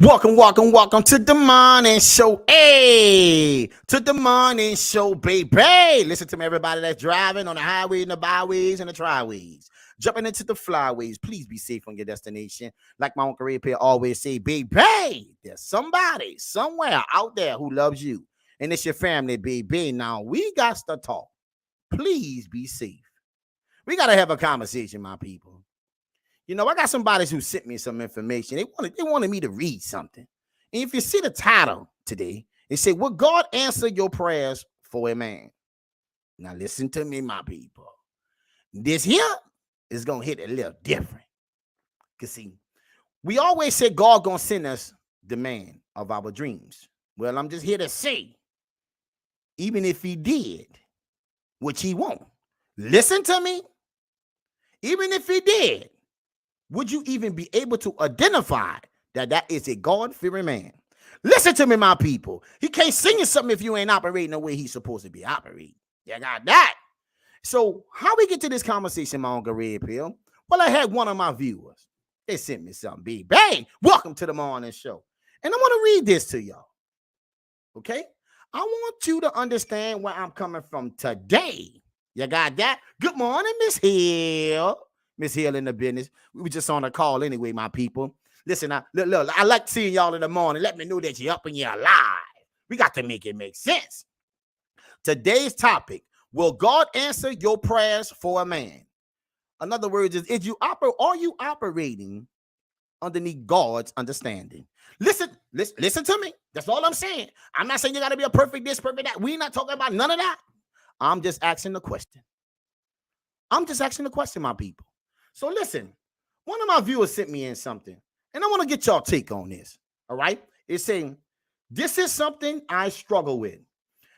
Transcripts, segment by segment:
Welcome to the morning show. Hey, to the morning show, baby. Listen to me, everybody that's driving on the highway and the byways and the triways. Jumping into the flyways. Please be safe on your destination. Like my Uncle Ray Pierre always say, baby, there's somebody somewhere out there who loves you. And it's your family, baby. Now we got to talk. Please be safe. We got to have a conversation, my people. You know, I got somebody who sent me some information. They wanted me to read something. And if you see the title today, it said, "Will God answer your prayers for a man?" Now listen to me, my people. This here is gonna hit a little different. Cause see, we always say God gonna send us the man of our dreams. Well, I'm just here to say, even if he did, which he won't. Listen to me. Even if he did, would you even be able to identify that is a God-fearing man? Listen to me, my people. He can't sing you something if you ain't operating the way he's supposed to be operating. You got that? So how we get to this conversation, my Uncle Red Pill? Well, I had one of my viewers. They sent me something. Bang! Welcome to the morning show. And I want to read this to y'all. Okay? I want you to understand where I'm coming from today. You got that? Good morning, Miss Hill. Miss Hill in the business. We were just on a call anyway, my people. Listen, look, I like seeing y'all in the morning. Let me know that you're up and you're alive. We got to make it make sense. Today's topic: will God answer your prayers for a man? In other words, are you operating underneath God's understanding? Listen to me. That's all I'm saying. I'm not saying you got to be a perfect this, perfect that. We're not talking about none of that. I'm just asking the question. My people. So listen, one of my viewers sent me in something, and I want to get y'all take on this. All right. It's saying, this is something I struggle with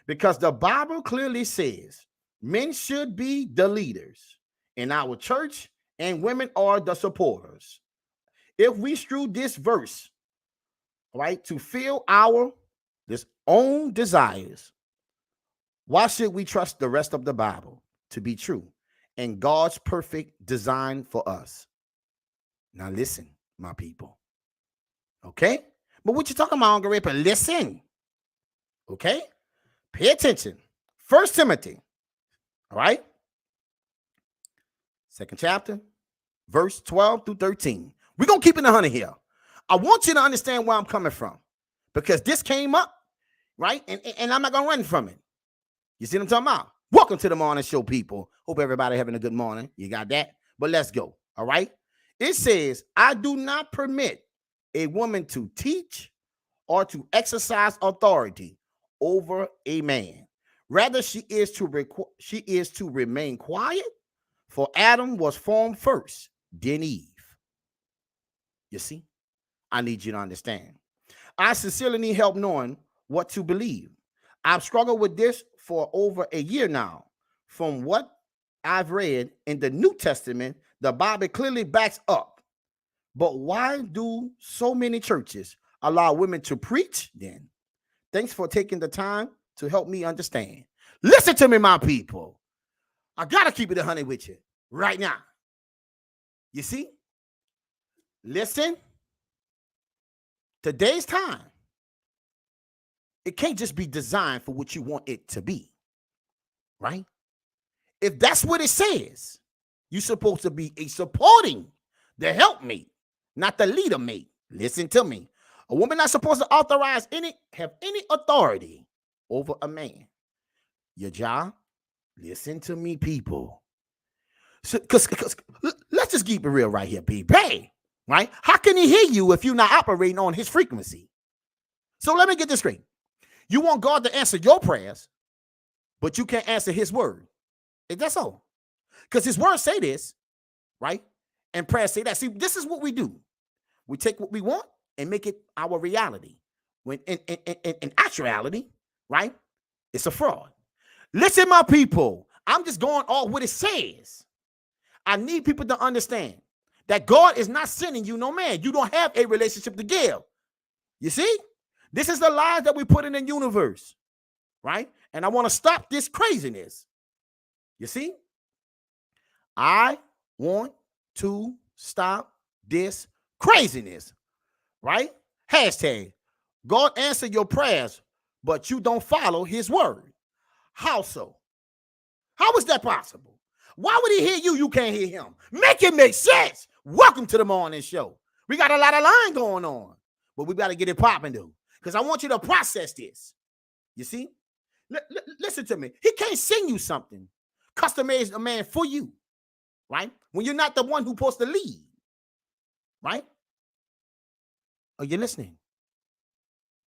because the Bible clearly says men should be the leaders in our church and women are the supporters. If we strew this verse, right, to fill this own desires, why should we trust the rest of the Bible to be true and God's perfect design for us? Now listen, my people. Okay? But what you talking about, Uncle Ripper? Listen. Okay? Pay attention. 1 Timothy. All right? Second chapter, verse 12 through 13. We're going to keep it 100 here. I want you to understand where I'm coming from because this came up, right? And I'm not going to run from it. You see what I'm talking about? Welcome to the morning show, people. Hope everybody having a good morning. You got that? But let's go. All right? It says, I do not permit a woman to teach or to exercise authority over a man. Rather, she is to remain quiet, for Adam was formed first, then Eve. You see? I need you to understand. I sincerely need help knowing what to believe. I've struggled with this for over a year now. From what I've read in the New Testament, the Bible clearly backs up. But why do so many churches allow women to preach then? Thanks for taking the time to help me understand. Listen to me, my people. I got to keep it 100 with you right now. You see? Listen. Today's time, it can't just be designed for what you want it to be, right? If that's what it says, you're supposed to be a supporting, the helpmate, not the leader mate. Listen to me. A woman not supposed to have any authority over a man. Your job, listen to me, people. So, cause let's just keep it real right here, people. Hey, right? How can he hear you if you're not operating on his frequency? So let me get this straight. You want God to answer your prayers, but you can't answer his word. Is that so? Because his words say this, right? And prayers say that. See, this is what we do. We take what we want and make it our reality. When in actuality, right? It's a fraud. Listen, my people. I'm just going off what it says. I need people to understand that God is not sending you no man. You don't have a relationship to give. You see? This is the lies that we put in the universe, right? And I want to stop this craziness. You see? I want to stop this craziness, right? Hashtag, God answered your prayers, but you don't follow his word. How so? How is that possible? Why would he hear you? You can't hear him. Make it make sense. Welcome to the morning show. We got a lot of line going on, but we got to get it popping, though, because I want you to process this. You see? Listen to me. He can't sing you something. Custom made a man for you, right? When you're not the one who's supposed to lead, right? Are you listening?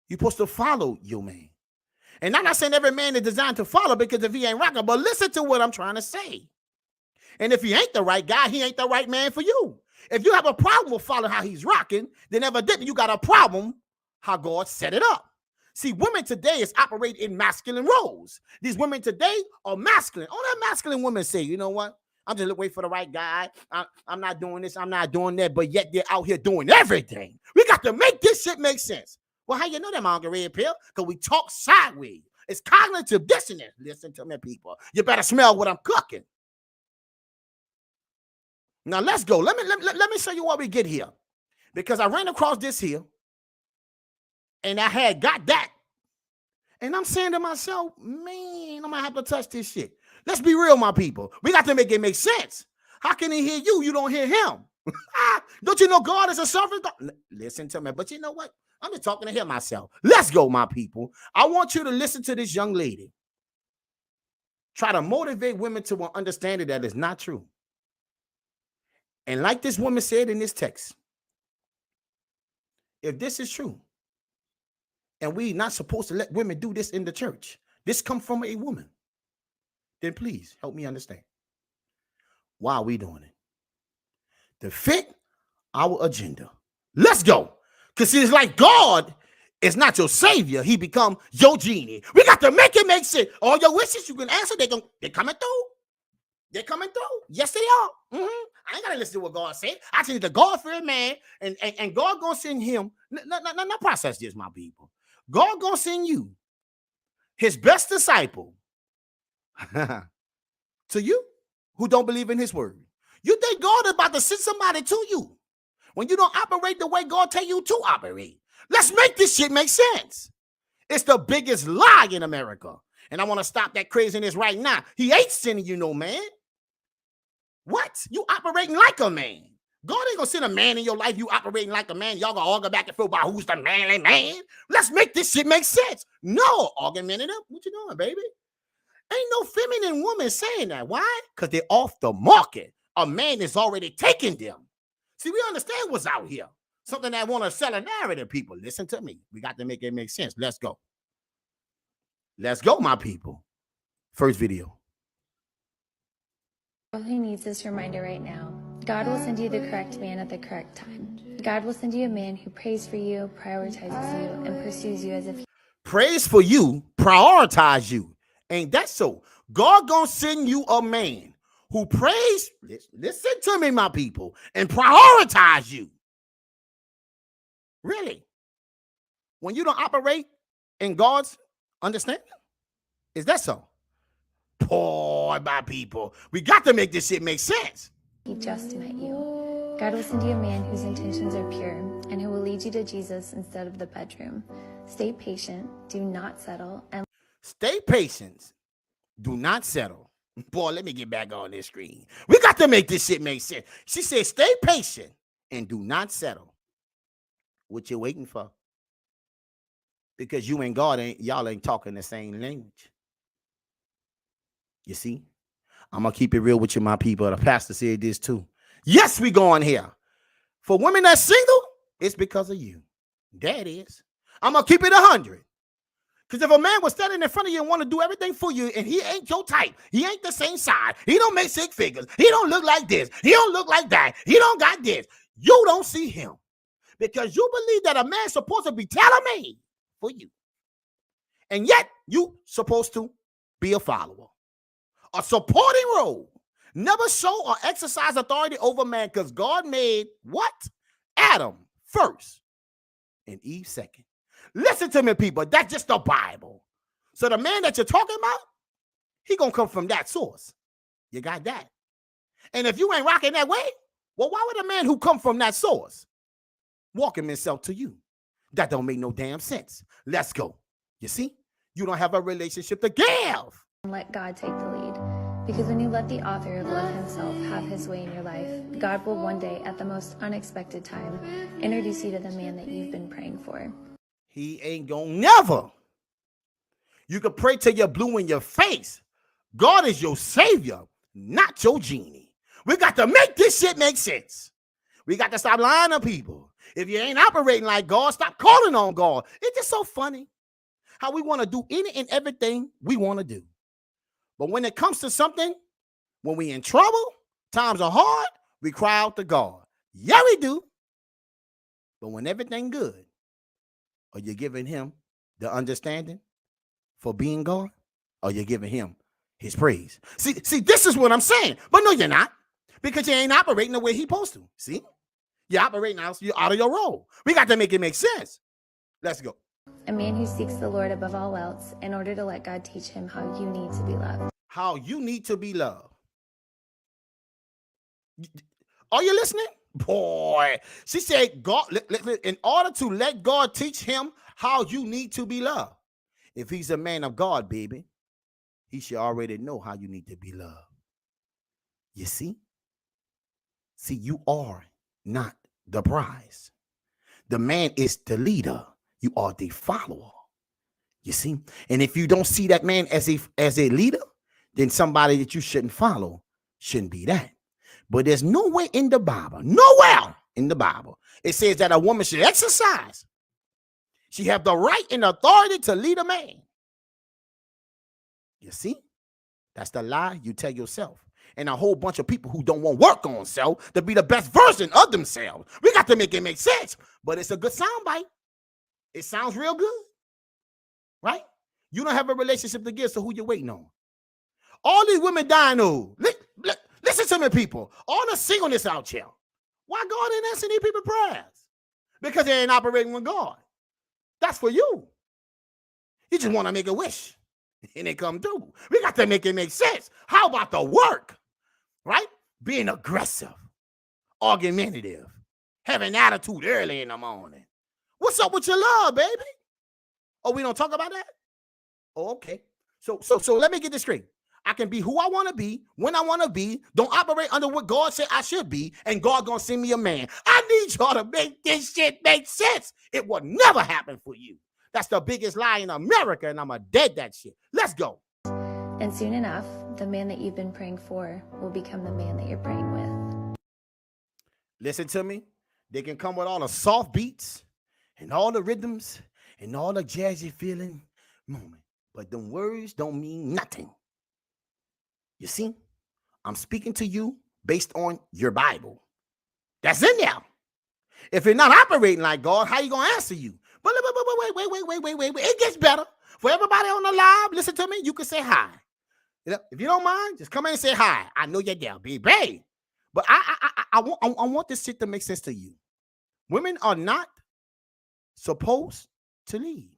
You're supposed to follow your man. And I'm not saying every man is designed to follow, because if he ain't rocking, but listen to what I'm trying to say. And if he ain't the right guy, he ain't the right man for you. If you have a problem with following how he's rocking, then evidently you got a problem how God set it up. See, women today is operating in masculine roles. These women today are masculine. All that masculine women say, you know what? I'm just waiting for the right guy. I'm not doing this. I'm not doing that. But yet they're out here doing everything. We got to make this shit make sense. Well, how you know that, Margaret Pill? Because we talk sideways. It's cognitive dissonance. Listen to me, people. You better smell what I'm cooking. Now, let's go. Let me show you what we get here. Because I ran across this here. And I had got that. And I'm saying to myself, man, I'm going to have to touch this shit. Let's be real, my people. We got to make it make sense. How can he hear you? You don't hear him. Don't you know God is a sovereign God? Listen to me. But you know what? I'm just talking to him myself. Let's go, my people. I want you to listen to this young lady. Try to motivate women to an understanding that is not true. And like this woman said in this text, if this is true, and we're not supposed to let women do this in the church, this come from a woman, then please help me understand. Why are we doing it? To fit our agenda. Let's go. Because it's like God is not your savior. He become your genie. We got to make it make sense. All your wishes you can answer, they're coming through. They're coming through. Yes, they are. I ain't got to listen to what God said. I said the God-fearing man, and God going to send him. Not process this, my people. God going to send you his best disciple to you who don't believe in his word. You think God is about to send somebody to you when you don't operate the way God tell you to operate. Let's make this shit make sense. It's the biggest lie in America. And I want to stop that craziness right now. He ain't sending you no man. What? You operating like a man. God ain't gonna send a man in your life. You operating like a man. Y'all gonna argue back and forth about who's the manly man. Let's make this shit make sense. No, argumenting up. What you doing, baby? Ain't no feminine woman saying that. Why? Because they're off the market. A man is already taking them. See, we understand what's out here. Something that want to sell a narrative, people. Listen to me. We got to make it make sense. Let's go. Let's go, my people. First video. All he needs is a reminder right now. God will send you the correct man at the correct time. God will send you a man who prays for you, prioritizes you, and pursues you as if prays for you, prioritize you. Ain't that so? God gonna send you a man who prays, listen to me, my people, and prioritize you. Really? When you don't operate in God's understanding? Is that so? Boy, my people, we got to make this shit make sense. He just met you. God will send you a man whose intentions are pure and who will lead you to Jesus instead of the bedroom. Stay patient, do not settle, and stay patient, do not settle. Boy, let me get back on this screen. We got to make this shit make sense. She said, stay patient and do not settle. What you waiting for? Because you and God y'all ain't talking the same language. You see? I'm going to keep it real with you, my people. The pastor said this too. Yes, we going here. For women that's single, it's because of you. That is. I'm going to keep it 100. Because if a man was standing in front of you and want to do everything for you, and he ain't your type, he ain't the same size, he don't make 6 figures, he don't look like this, he don't look like that, he don't got this, you don't see him. Because you believe that a man's supposed to be tailor-made for you. And yet, you supposed to be a follower. A supporting role. Never show or exercise authority over man, because God made what? Adam first and Eve second. Listen to me, people. That's just the Bible. So the man that you're talking about, he gonna come from that source. You got that? And if you ain't rocking that way, well, why would a man who come from that source walk himself to you? That don't make no damn sense. Let's go. You see? You don't have a relationship to give. Let God take the lead. Because when you let the author of love himself have his way in your life, God will one day, at the most unexpected time, introduce you to the man that you've been praying for. He ain't gonna never. You can pray till you're blue in your face. God is your savior, not your genie. We got to make this shit make sense. We got to stop lying to people. If you ain't operating like God, stop calling on God. It's just so funny how we want to do any and everything we want to do. But when it comes to something, when we in trouble, times are hard, we cry out to God. Yeah, we do. But when everything good, are you giving him the understanding for being God? Or you're giving him his praise? See, this is what I'm saying. But no, you're not. Because you ain't operating the way he's supposed to. See? You're operating out, you're out of your role. We got to make it make sense. Let's go. A man who seeks the Lord above all else in order to let God teach him how you need to be loved. How you need to be loved. Are you listening? Boy, she said, God, in order to let God teach him how you need to be loved. If he's a man of God, baby, he should already know how you need to be loved. You see? See, you are not the prize. The man is the leader. You are the follower. You see? And if you don't see that man as a leader, then somebody that you shouldn't follow shouldn't be that. But there's nowhere in the Bible, nowhere in the Bible, it says that a woman should exercise. She have the right and authority to lead a man. You see? That's the lie you tell yourself. And a whole bunch of people who don't want to work on self to be the best version of themselves. We got to make it make sense. But it's a good soundbite. It sounds real good. Right? You don't have a relationship to give, so who you waiting on? All these women dying old. Listen to me, people. All the singleness out here. Why God ain't answering these people's prayers? Because they ain't operating with God. That's for you. You just want to make a wish. And it come through. We got to make it make sense. How about the work? Right? Being aggressive, argumentative, having attitude early in the morning. What's up with your love, baby? Oh, we don't talk about that? Oh, okay. So let me get this straight. I can be who I want to be, when I want to be, don't operate under what God said I should be, and God gonna send me a man. I need y'all to make this shit make sense. It will never happen for you. That's the biggest lie in America, and I'm a dead that shit. Let's go. And soon enough, the man that you've been praying for will become the man that you're praying with. Listen to me. They can come with all the soft beats and all the rhythms and all the jazzy feeling moment. But them words don't mean nothing. You see, I'm speaking to you based on your Bible. That's in there. If you're not operating like God, how you going to answer you? But wait. It gets better. For everybody on the live, listen to me. You can say hi. If you don't mind, just come in and say hi. I know you're there, baby. But I want this shit to make sense to you. Women are not supposed to lead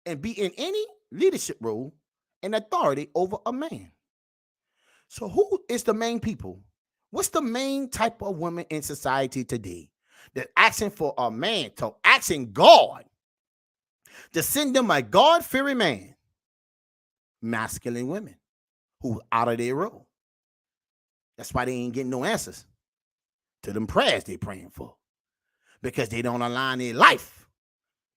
and be in any leadership role and authority over a man. So who is the main people? What's the main type of woman in society today that asking for a man, to asking God to send them a God-fearing man? Masculine women who out of their role. That's why they ain't getting no answers to them prayers they praying for, because they don't align their life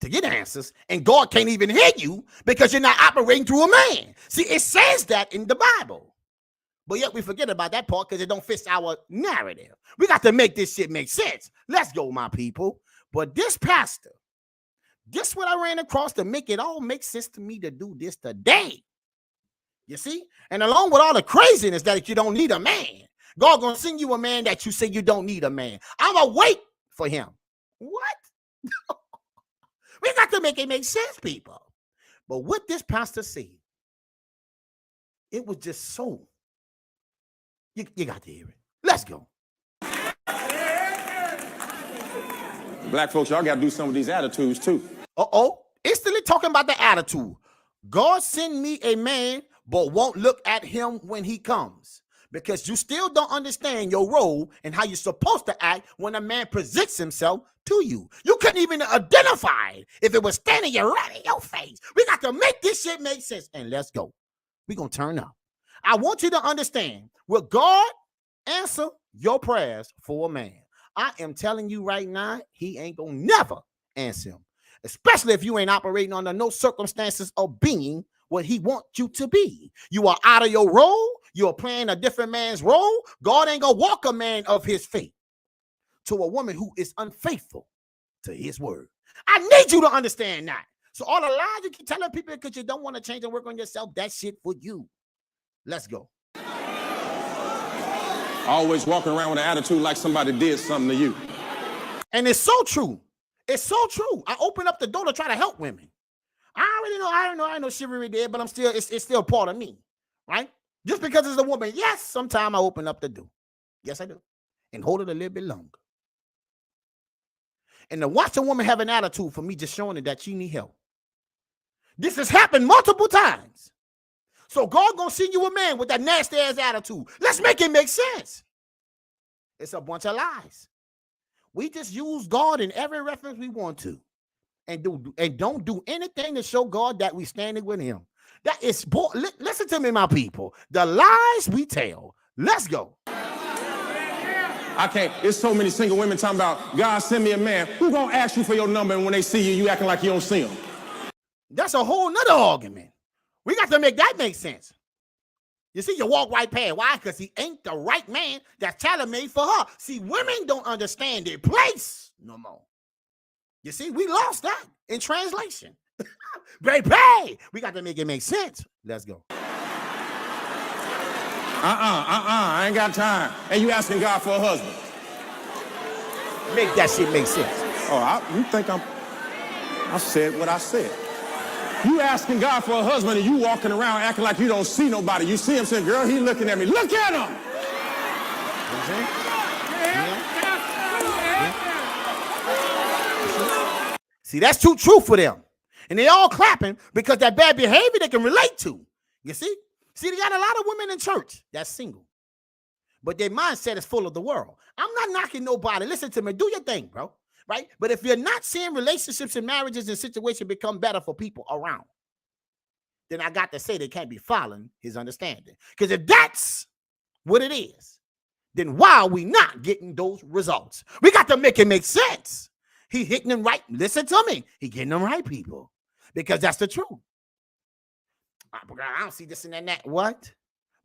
to get answers, and God can't even hear you because you're not operating through a man. See, it says that in the Bible, but yet we forget about that part because it don't fit our narrative. We got to make this shit make sense. Let's go, my people. But this pastor, this what I ran across to make it all make sense to me to do this today. You see? And along with all the craziness that you don't need a man, God gonna send you a man that you say you don't need a man. I'm gonna wait for him. What? We got to make it make sense, people. But what this pastor said, it was just so. You got to hear it. Let's go. Black folks, y'all got to do some of these attitudes too. Instantly talking about the attitude. God send me a man, but won't look at him when he comes. because you still don't understand your role and how you're supposed to act when a man presents himself to you. You couldn't even identify it if it was standing right in your face. We got to make this shit make sense, and let's go. We're going to turn up. I want you to understand, will God answer your prayers for a man? I am telling you right now, he ain't going to never answer him, especially if you ain't operating under no circumstances of being what he wants you to be. You are out of your role. You are playing a different man's role. God ain't going to walk a man of his faith to a woman who is unfaithful to his word. I need you to understand that. So all the lies you keep telling people because you don't want to change and work on yourself, that shit for you. Let's go. Always walking around with an attitude like somebody did something to you. And it's so true. It's so true. I open up the door to try to help women. I know chivalry there, but it's still part of me, right? Just because it's a woman, yes, sometimes I open up the door. Yes, I do. And hold it a little bit longer. And to watch a woman have an attitude for me just showing her that she need help. This has happened multiple times. So God gonna send you a man with that nasty ass attitude. Let's make it make sense. It's a bunch of lies. We just use God in every reference we want to, and don't do anything to show God that we standing with him. That is, listen to me, my people. The lies we tell. Let's go. I can't. There's so many single women talking about, God, send me a man. Who gonna ask you for your number, and when they see you, you acting like you don't see them? That's a whole nother argument. We got to make that make sense. You see, you walk right past. Why? Because he ain't the right man that's tailor-made for her. See, women don't understand their place no more. You see, we lost that in translation. Baby, we got to make it make sense. Let's go. I ain't got time. And you asking God for a husband. Make that shit make sense. Oh, you think I said what I said. You asking God for a husband and you walking around acting like you don't see nobody. You see him saying, girl, he looking at me. Look at him. See, that's too true for them. And they all clapping because that bad behavior they can relate to. You see? See, they got a lot of women in church that's single. But their mindset is full of the world. I'm not knocking nobody. Listen to me. Do your thing, bro. Right? But if you're not seeing relationships and marriages and situations become better for people around, then I got to say they can't be following his understanding. Because if that's what it is, then why are we not getting those results? We got to make it make sense. He hitting them right. Listen to me. He getting them right, people. Because that's the truth. I don't see this and that. What?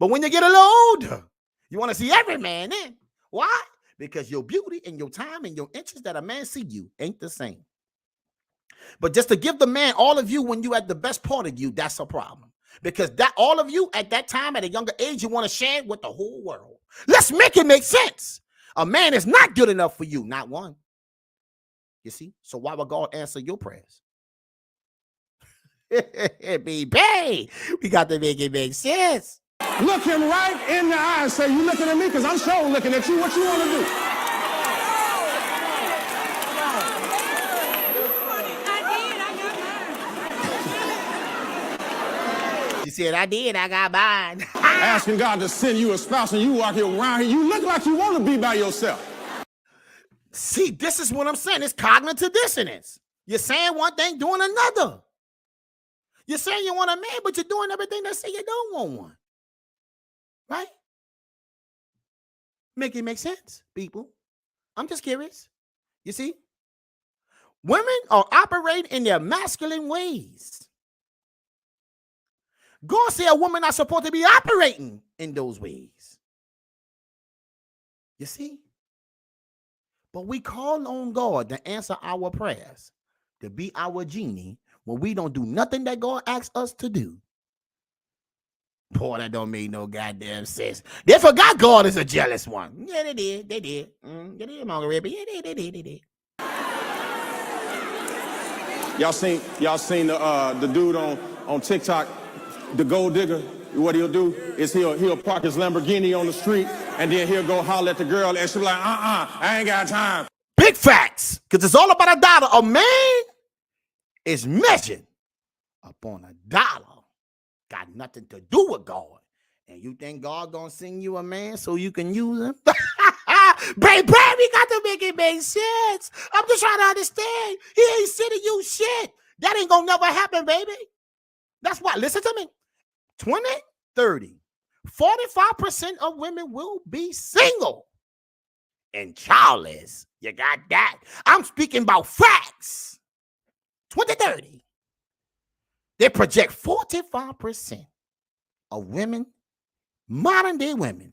But when you get a little older, you want to see every man in. Why? Because your beauty and your time and your interest that a man see you ain't the same. But just to give the man all of you when you at the best part of you, that's a problem. Because that all of you at that time, at a younger age, you want to share with the whole world. Let's make it make sense. A man is not good enough for you, not one. You see? So why would God answer your prayers? Baby, we got to make it make sense. Look him right in the eye and say, you looking at me? Because I'm sure looking at you. What you want to do? She said, I did. I got mine. Asking God to send you a spouse and you walk here around here. You look like you want to be by yourself. See, this is what I'm saying. It's cognitive dissonance. You're saying one thing, doing another. You're saying you want a man, but you're doing everything that say you don't want one. Right? Make it make sense, people. I'm just curious. You see? Women are operating in their masculine ways. God said a woman not supposed to be operating in those ways. You see? But we call on God to answer our prayers, to be our genie when we don't do nothing that God asks us to do. Boy, that don't make no goddamn sense. They forgot God is a jealous one. Yeah, they did. They did. They did, Margaret. Yeah, they did. Y'all seen the dude on TikTok, the gold digger? What he'll do is he'll park his Lamborghini on the street and then he'll go holler at the girl and she'll be like, I ain't got time. Big facts, because it's all about a dollar. A man is measured upon a dollar. Got nothing to do with God And you think God gonna send you a man so you can use him? Baby, we got to make it make sense. I'm just trying to understand. He ain't sending you shit. That ain't gonna never happen, baby. That's why, listen to me. 20, 30, 45% of women will be single and childless. You got that? I'm speaking about facts. 2030. They project 45% of women, modern day women,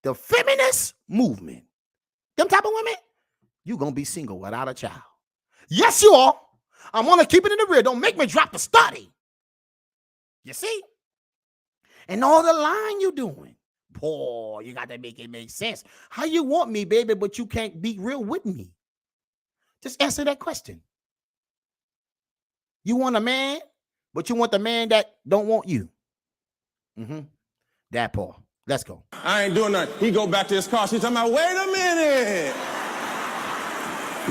the feminist movement, them type of women, you're going to be single without a child. Yes, you are. I'm going to keep it in the rear. Don't make me drop the study. You see? And all the lying you doing. Boy, you got to make it make sense. How you want me, baby, but you can't be real with me? Just answer that question. You want a man, but you want the man that don't want you. That Paul. Let's go. I ain't doing nothing. He go back to his car. She's talking about, wait a minute.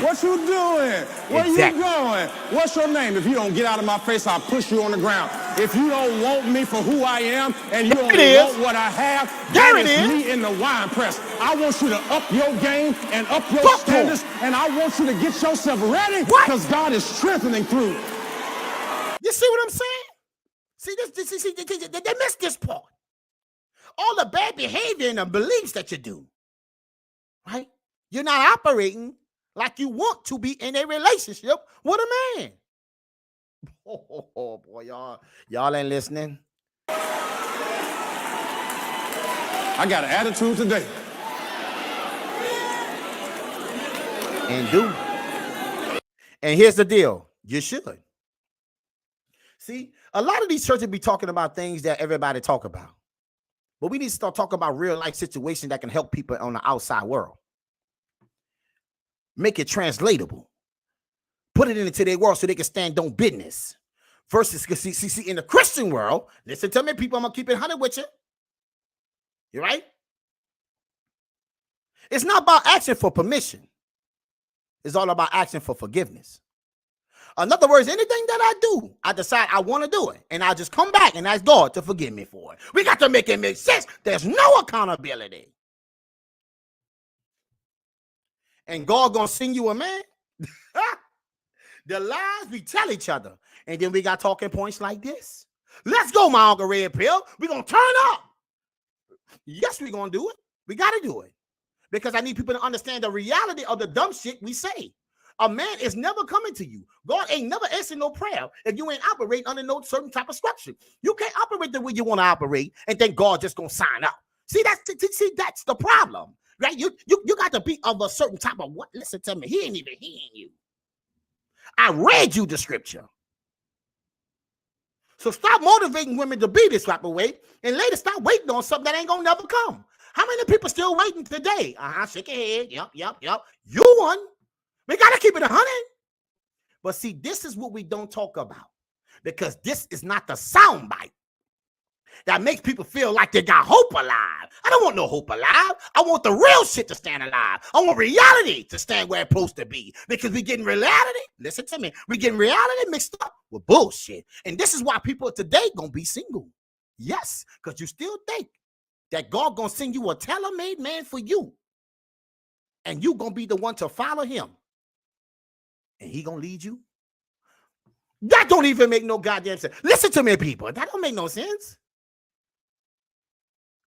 What you doing? Where Exactly. you going? What's your name? If you don't get out of my face, I'll push you on the ground. If you don't want me for who I am and you There only it is. want what I have, There that it is is. me in the wine press. I want you to up your game and up your Fuck standards, and I want you to get yourself ready What? because God is strengthening through. You see what I'm saying? See, they missed this part. All the bad behavior and the beliefs that you do, right? You're not operating like you want to be in a relationship with a man. Oh boy, y'all ain't listening. I got an attitude today. And do. And here's the deal. You should. See, a lot of these churches be talking about things that everybody talk about. But we need to start talking about real life situations that can help people on the outside world. Make it translatable. Put it into their world so they can stand on business. Versus, see, in the Christian world, listen to me, people, I'm going to keep it 100 with you. You right? It's not about asking for permission. It's all about asking for forgiveness. In other words, anything that I do, I decide I want to do it. And I just come back and ask God to forgive me for it. We got to make it make sense. There's no accountability. And God going to send you a man? The lies we tell each other. And then we got talking points like this. Let's go, my Uncle Red Pill. We're going to turn up. Yes, we're going to do it. We got to do it. Because I need people to understand the reality of the dumb shit we say. A man is never coming to you. God ain't never answering no prayer if you ain't operating under no certain type of structure. You can't operate the way you want to operate and then God just gonna sign up. See, that's the problem, right? You got to be of a certain type of what? Listen to me. He ain't even hearing you. I read you the scripture. So stop motivating women to be this type of way, and later stop waiting on something that ain't gonna never come. How many people still waiting today? Shake your head. Yep. You won. We got to keep it 100. But see, this is what we don't talk about because this is not the soundbite that makes people feel like they got hope alive. I don't want no hope alive. I want the real shit to stand alive. I want reality to stand where it's supposed to be because we getting reality. Listen to me. We getting reality mixed up with bullshit. And this is why people today going to be single. Yes, because you still think that God going to send you a tailor-made man for you. And you going to be the one to follow him. And he gonna lead you? That don't even make no goddamn sense. Listen to me, people. That don't make no sense.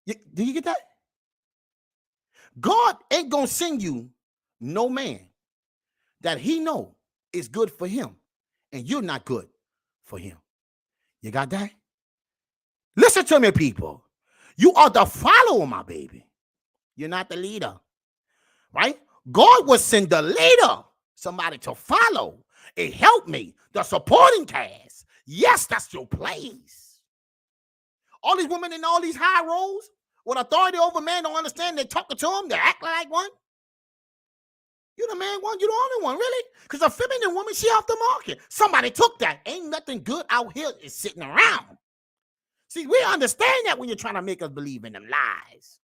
Do you get that? God ain't gonna send you no man that he know is good for him, and you're not good for him. You got that? Listen to me, people. You are the follower, my baby. You're not the leader, right? God will send the leader. Somebody to follow, a helpmate, the supporting cast. Yes, that's your place. All these women in all these high roles with authority over men don't understand. They're talking to them. They're acting like one. You the man one. You the only one, really. Because a feminine woman, she off the market. Somebody took that. Ain't nothing good out here is sitting around. See, we understand that when you're trying to make us believe in them lies.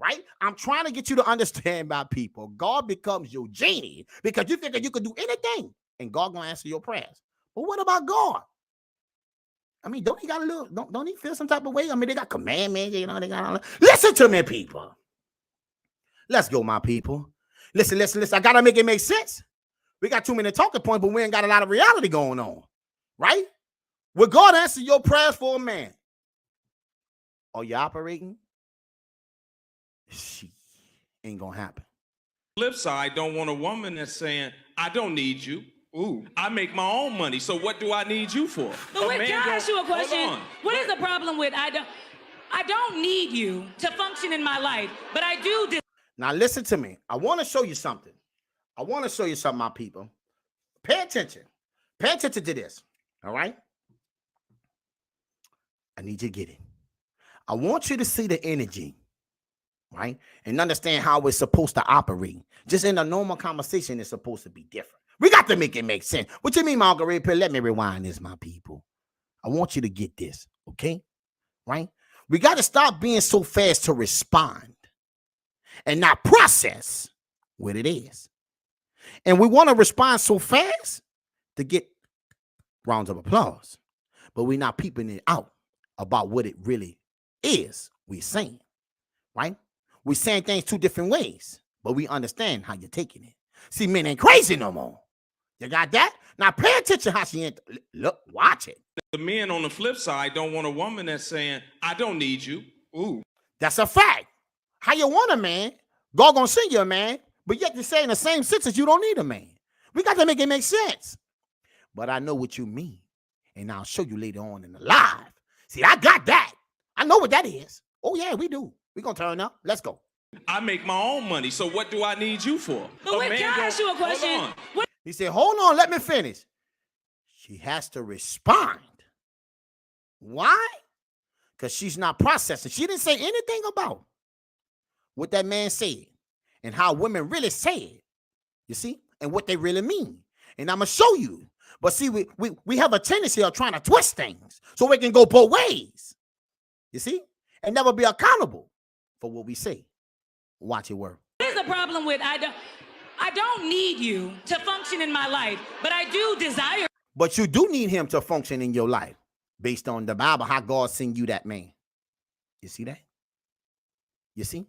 Right? I'm trying to get you to understand my people. God becomes your genie because you think that you can do anything and God gonna answer your prayers. But what about God? I mean, don't he got a little, don't he feel some type of way? I mean, they got commandments, you know, they got all that. Listen to me, people. Let's go, my people. Listen. I gotta make it make sense. We got too many talking points, but we ain't got a lot of reality going on, right? Will God answer your prayers for a man? Are you operating? She ain't gonna happen. Flip side, don't want a woman that's saying, I don't need you. Ooh, I make my own money, so what do I need you for? But wait, can I ask you a question? What is the problem with I don't need you to function in my life, but I do. Now listen to me. I want to show you something. My people. Pay attention. Pay attention to this. All right? I need you to get it. I want you to see the energy, right? And understand how it's supposed to operate. Just in a normal conversation, it's supposed to be different. We got to make it make sense. What you mean, Margaret? Let me rewind this, my people. I want you to get this, okay? Right? We got to stop being so fast to respond and not process what it is. And we want to respond so fast to get rounds of applause, but we're not peeping it out about what it really is we're saying, right? We're saying things two different ways, but we understand how you're taking it. See, men ain't crazy no more. You got that? Now pay attention how she look, watch it. The men on the flip side don't want a woman that's saying, I don't need you. Ooh. That's a fact. How you want a man? God gonna send you a man, but yet you say in the same sentence you don't need a man. We got to make it make sense. But I know what you mean, and I'll show you later on in the live. See, I got that. I know what that is. Oh yeah, we do. We gonna turn up. Let's go. I make my own money, so what do I need you for? But wait, can I ask you a question? He said, hold on, let me finish. She has to respond. Why? Because she's not processing. She didn't say anything about what that man said and how women really say it, you see, and what they really mean. And I'm going to show you. But see, we have a tendency of trying to twist things so we can go both ways, you see, and never be accountable for what we say. Watch it work. What is the problem with I don't need you to function in my life, but I do desire. But you do need him to function in your life based on the Bible, how God sent you that man. You see that? You see?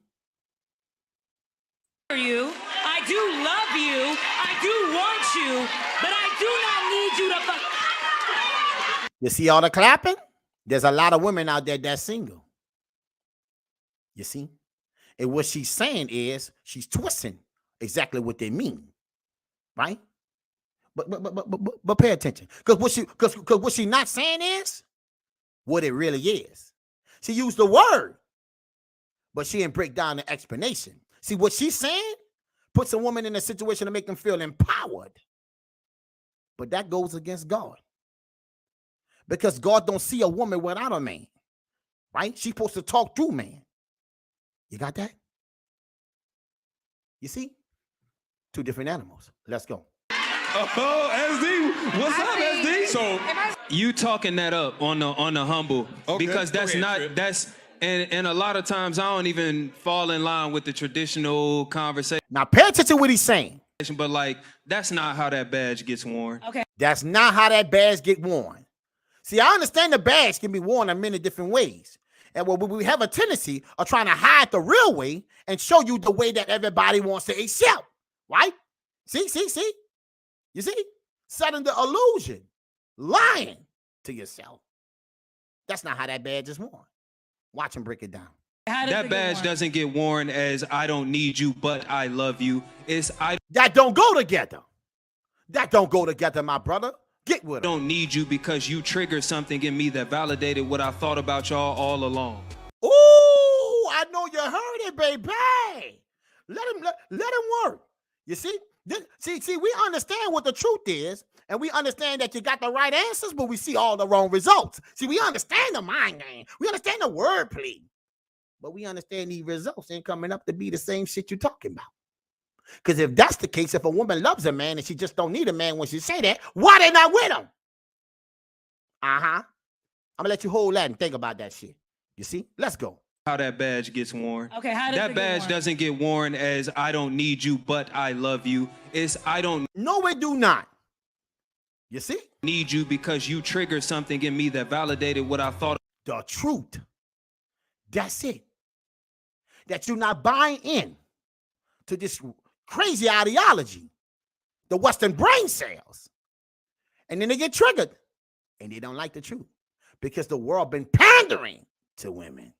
You, I do love you, I do want you, but I do not need you to You see all the clapping? There's a lot of women out there that's single. You see? And what she's saying is she's twisting exactly what they mean, right? But pay attention, because what she not saying is what it really is. She used the word, but she didn't break down the explanation. See, what she's saying puts a woman in a situation to make them feel empowered, but that goes against God, because God don't see a woman without a man, right? She's supposed to talk through man. You got that? You see? Two different animals. Let's go. Oh, SD, what's up, SD? So you talking that up on the humble, because that's and a lot of times I don't even fall in line with the traditional conversation. Now pay attention to what he's saying. But like, that's not how that badge gets worn. Okay. That's not how that badge get worn. See, I understand the badge can be worn in many different ways. And we have a tendency of trying to hide the real way and show you the way that everybody wants to accept, right? See? You see? Setting the illusion, lying to yourself. That's not how that badge is worn. Watch him break it down. That badge doesn't get worn as I don't need you, but I love you. That don't go together. That don't go together, my brother. Get with it. I don't need you because you triggered something in me that validated what I thought about y'all all along. Ooh, I know you heard it, baby. Let him work. You see? See, we understand what the truth is, and we understand that you got the right answers, but we see all the wrong results. See, we understand the mind game. We understand the wordplay, but we understand these results ain't coming up to be the same shit you're talking about. Because if that's the case, if a woman loves a man and she just don't need a man when she say that, why they not with him? I'm gonna let you hold that and think about that shit. You see? Let's go. How that badge gets worn. Okay, how does that badge doesn't get worn as I don't need you, but I love you. It's I don't. No, it do not. You see? Need you because you triggered something in me that validated what I thought. The truth. That's it. That you're not buying in to this crazy ideology, the Western brain cells. And then they get triggered and they don't like the truth because the world been pandering to women.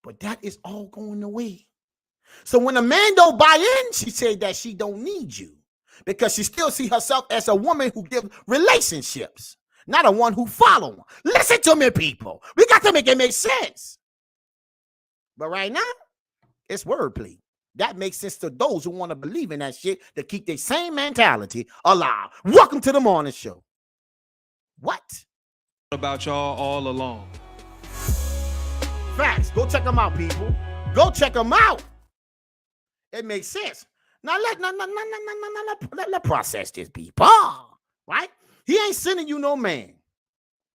But that is all going away. So when a man don't buy in, she said that she don't need you because she still see herself as a woman who gives relationships, not a one who follow them. Listen to me, people. We got to make it make sense. But right now, it's wordplay. That makes sense to those who want to believe in that shit to keep their same mentality alive. Welcome to the morning show. What? About y'all all along. Facts. Go check them out, people. Go check them out. It makes sense. Now let process this, people. Right? He ain't sending you no man.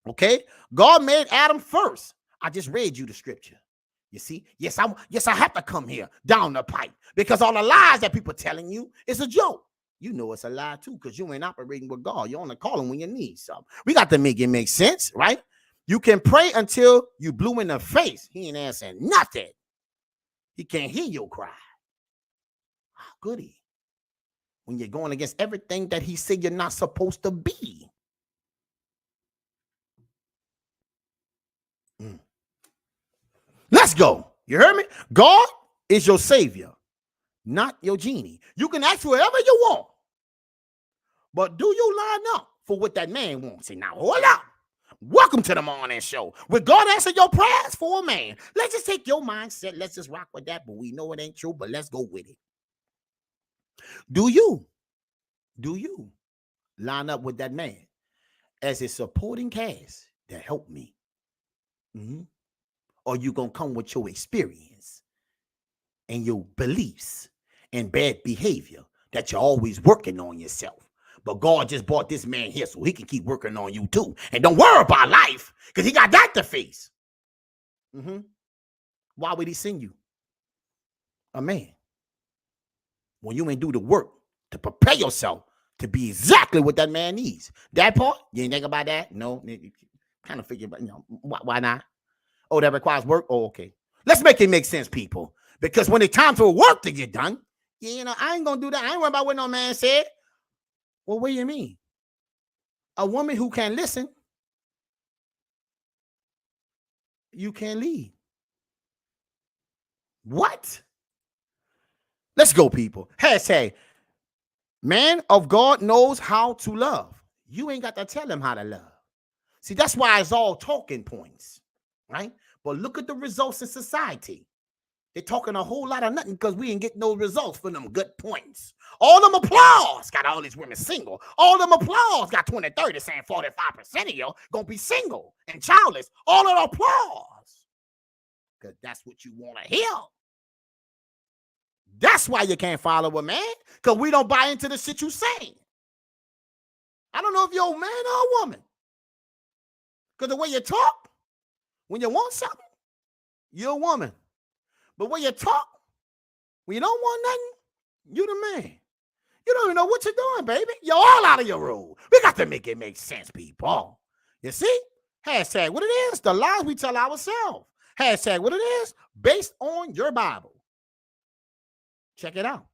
Okay? God made Adam first. I just read you the scripture. You see? Yes, I have to come here down the pipe because all the lies that people telling you is a joke. You know it's a lie too because you ain't operating with God. You're only calling when you need something. We got to make it make sense, right? You can pray until you blue in the face. He ain't answering nothing. He can't hear your cry. How good he? When you're going against everything that he said you're not supposed to be. Let's go. You heard me? God is your savior, not your genie. You can ask for whatever you want. But do you line up for what that man wants? And now hold up. Welcome to the morning show. Will God answer your prayers for a man? Let's just take your mindset. Let's just rock with that. But we know it ain't true, but let's go with it. Do you line up with that man as a supporting cast that helped me? Or you gonna come with your experience and your beliefs and bad behavior that you're always working on yourself? But God just brought this man here so he can keep working on you too. And don't worry about life because he got that to face. Why would he send you a man when you ain't do the work to prepare yourself to be exactly what that man needs? That part, you ain't think about that? No, kind of figure about, why not? Oh, that requires work? Oh, okay. Let's make it make sense, people. Because when it's time for work to get done, I ain't going to do that. I ain't worried about what no man said. Well, what do you mean? A woman who can listen, you can't lead. What? Let's go, people. Hashtag, man of God knows how to love. You ain't got to tell him how to love. See, that's why it's all talking points. Right? But look at the results in society. They're talking a whole lot of nothing because we ain't getting no results for them good points. All them applause got all these women single. All them applause got 20, 30 saying 45% of you gonna be single and childless. All of the applause. Because that's what you want to hear. That's why you can't follow a man. Because we don't buy into the shit you saying. I don't know if you're a man or a woman. Because the way you talk, when you want something, you're a woman. But when you talk, when you don't want nothing, you're the man. You don't even know what you're doing, baby. You're all out of your role. We got to make it make sense, people. You see? Hashtag what it is, the lies we tell ourselves. Hashtag what it is, based on your Bible. Check it out.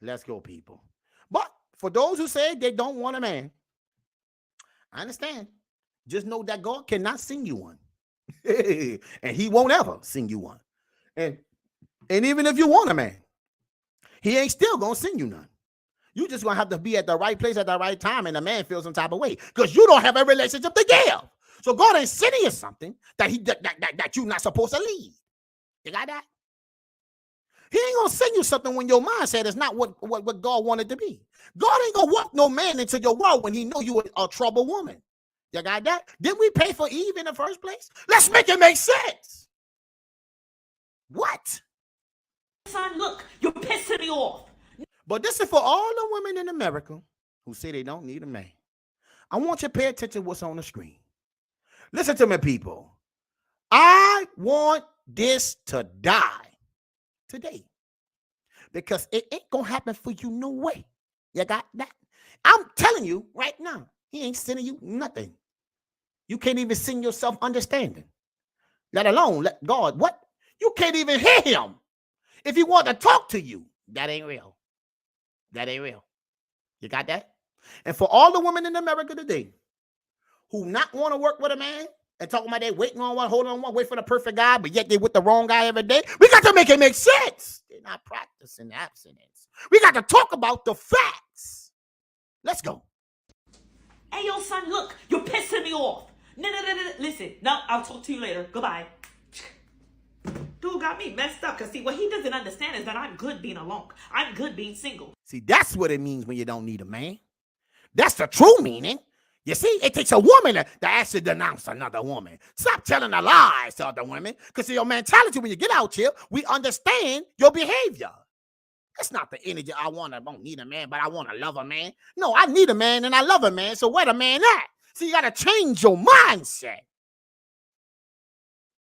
Let's go, people. But for those who say they don't want a man, I understand. Just know that God cannot sing you one. And he won't ever sing you one. And even if you want a man, he ain't still going to sing you none. You just going to have to be at the right place at the right time and the man feels some type of way because you don't have a relationship to give. So God ain't sending you something that you're not supposed to lead. You got that? He ain't going to send you something when your mindset is not what God wanted to be. God ain't going to walk no man into your world when he know you a troubled woman. You got that? Didn't we pay for Eve in the first place? Let's make it make sense. What? Son, look, you're pissing me off. But this is for all the women in America who say they don't need a man. I want you to pay attention to what's on the screen. Listen to me, people. I want this to die today because it ain't going to happen for you no way. You got that? I'm telling you right now, he ain't sending you nothing. You can't even send yourself understanding, let alone let God. What? You can't even hear him. If he want to talk to you, that ain't real. That ain't real. You got that? And for all the women in America today who not want to work with a man and talking about they waiting on one, holding on one, wait for the perfect guy, but yet they with the wrong guy every day, we got to make it make sense. They're not practicing abstinence. We got to talk about the facts. Let's go. Hey, yo, son, look, you're pissing me off. No. Listen, no, I'll talk to you later. Goodbye. Dude got me messed up because, see, what he doesn't understand is that I'm good being alone. I'm good being single. See, that's what it means when you don't need a man. That's the true meaning. You see, it takes a woman to actually denounce another woman. Stop telling the lies to other women, because your mentality when you get out here, we understand your behavior. That's not the energy I don't need a man, but I want to love a man. No, I need a man and I love a man, so where the man at? See, you got to change your mindset.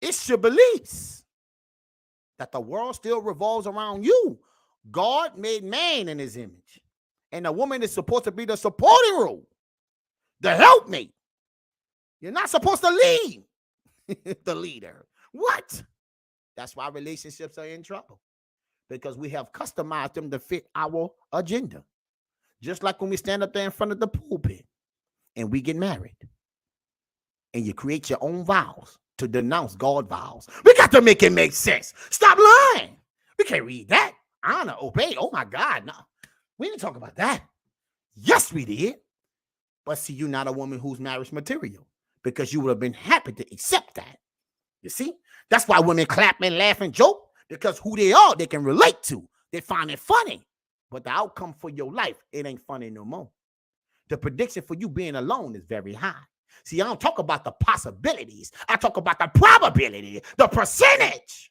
It's your beliefs that the world still revolves around you. God made man in his image, and the woman is supposed to be the supporting role, the helpmate. You're not supposed to lead the leader. What? That's why relationships are in trouble, because we have customized them to fit our agenda. Just like when we stand up there in front of the pulpit and we get married and you create your own vows to denounce God vows. We got to make it make sense. Stop lying. We can't read that. Honor, obey. Oh my God. No, we didn't talk about that. Yes, we did. But see, you're not a woman who's marriage material, because you would have been happy to accept that. You see, that's why women clap and laugh and joke, because who they are, they can relate to. They find it funny. But the outcome for your life, it ain't funny no more. The prediction for you being alone is very high. See, I don't talk about the possibilities. I talk about the probability, the percentage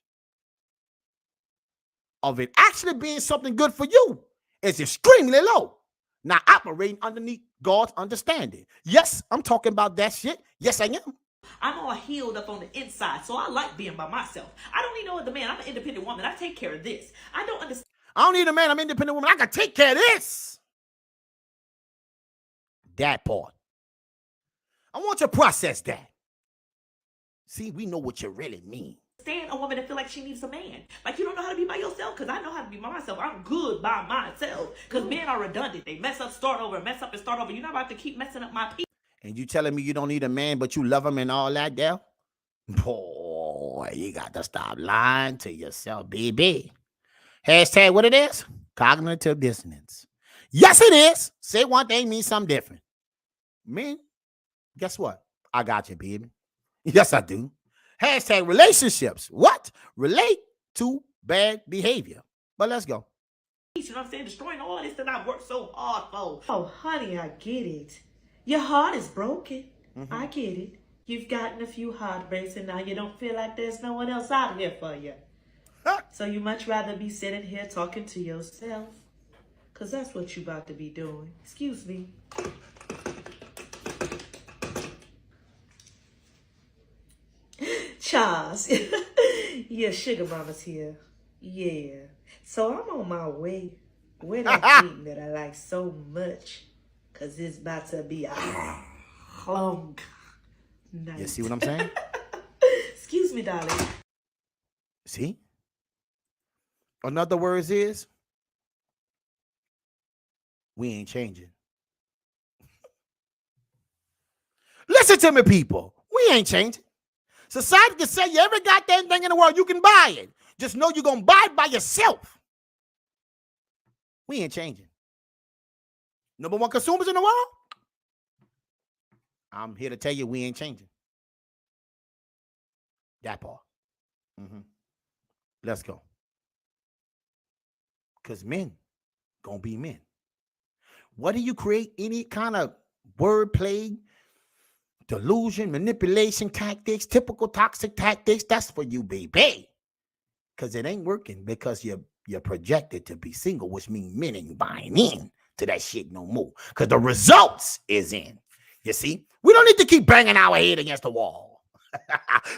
of it actually being something good for you is extremely low. Now, operating underneath God's understanding. Yes, I'm talking about that shit. Yes, I am. I'm all healed up on the inside, so I like being by myself. I don't need no other man. I'm an independent woman. I take care of this. I don't need a man. I'm an independent woman. I can take care of this. That part. I want you to process that. See, we know what you really mean. Understand a woman that feel like she needs a man. Like, you don't know how to be by yourself, because I know how to be by myself. I'm good by myself, because men are redundant. They mess up, start over, mess up and start over. You're not about to keep messing up my people. And you telling me you don't need a man, but you love him and all that, girl? Boy, you got to stop lying to yourself, baby. Hashtag what it is? Cognitive dissonance. Yes, it is. Say one thing means something different. Men, guess what? I got you, baby. Yes, I do. Hashtag relationships. What? Relate to bad behavior. But let's go. You know what I'm saying? Destroying all this that I worked so hard for. Oh, honey, I get it. Your heart is broken. I get it. You've gotten a few heartbreaks, and now you don't feel like there's no one else out here for you. So you much rather be sitting here talking to yourself, because that's what you about to be doing. Excuse me. Charles. Yeah, Sugar Mama's here. Yeah. So I'm on my way. Where that thing that I like so much, because it's about to be a long night. You see what I'm saying? Excuse me, darling. See? In other words is, we ain't changing. Listen to me, people. We ain't changing. Society can say you every goddamn thing in the world, you can buy it. Just know you're going to buy it by yourself. We ain't changing. Number one consumers in the world? I'm here to tell you we ain't changing. That part. Let's go. Because men gonna be men. What do you create any kind of wordplay, delusion, manipulation tactics, typical toxic tactics? That's for you, baby. Because it ain't working, because you're projected to be single, which means men ain't buying in to that shit no more. Because the results is in. You see? We don't need to keep banging our head against the wall.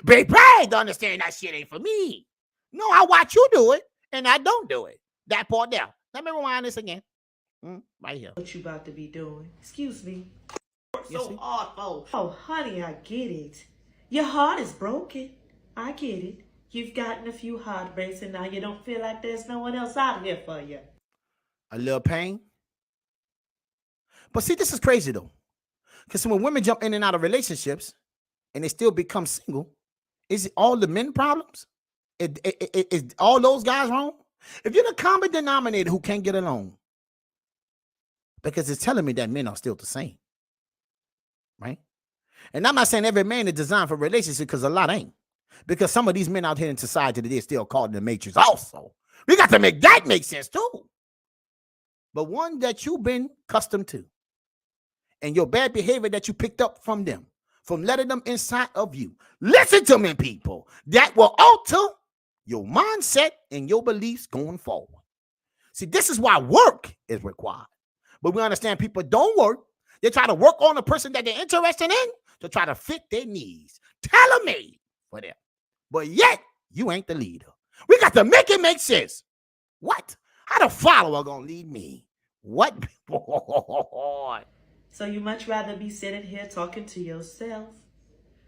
Baby, to understand that shit ain't for me. No, I watch you do it, and I don't do it. That part there. Let me rewind this again. Right here. What you about to be doing? Excuse me. Work Yes, so see? hard for. Oh, honey, I get it. Your heart is broken. I get it. You've gotten a few heartbreaks and now you don't feel like there's no one else out here for you. A little pain. But see, this is crazy though. Because when women jump in and out of relationships and they still become single, is it all the men problems? Is all those guys wrong? If you're the common denominator who can't get along, because it's telling me that men are still the same, right? And I'm not saying every man is designed for a relationship, because a lot ain't. Because some of these men out here in society today are still caught in the matrix also. We got to make that make sense too. But one that you've been accustomed to, and your bad behavior that you picked up from them, from letting them inside of you. Listen to me, people. That will alter your mindset and your beliefs going forward. See, this is why work is required. But we understand people don't work. They try to work on the person that they're interested in to try to fit their needs. Tailor-made for them. But yet, you ain't the leader. We got to make it make sense. What? How the follower gonna lead me? What? So you much rather be sitting here talking to yourself?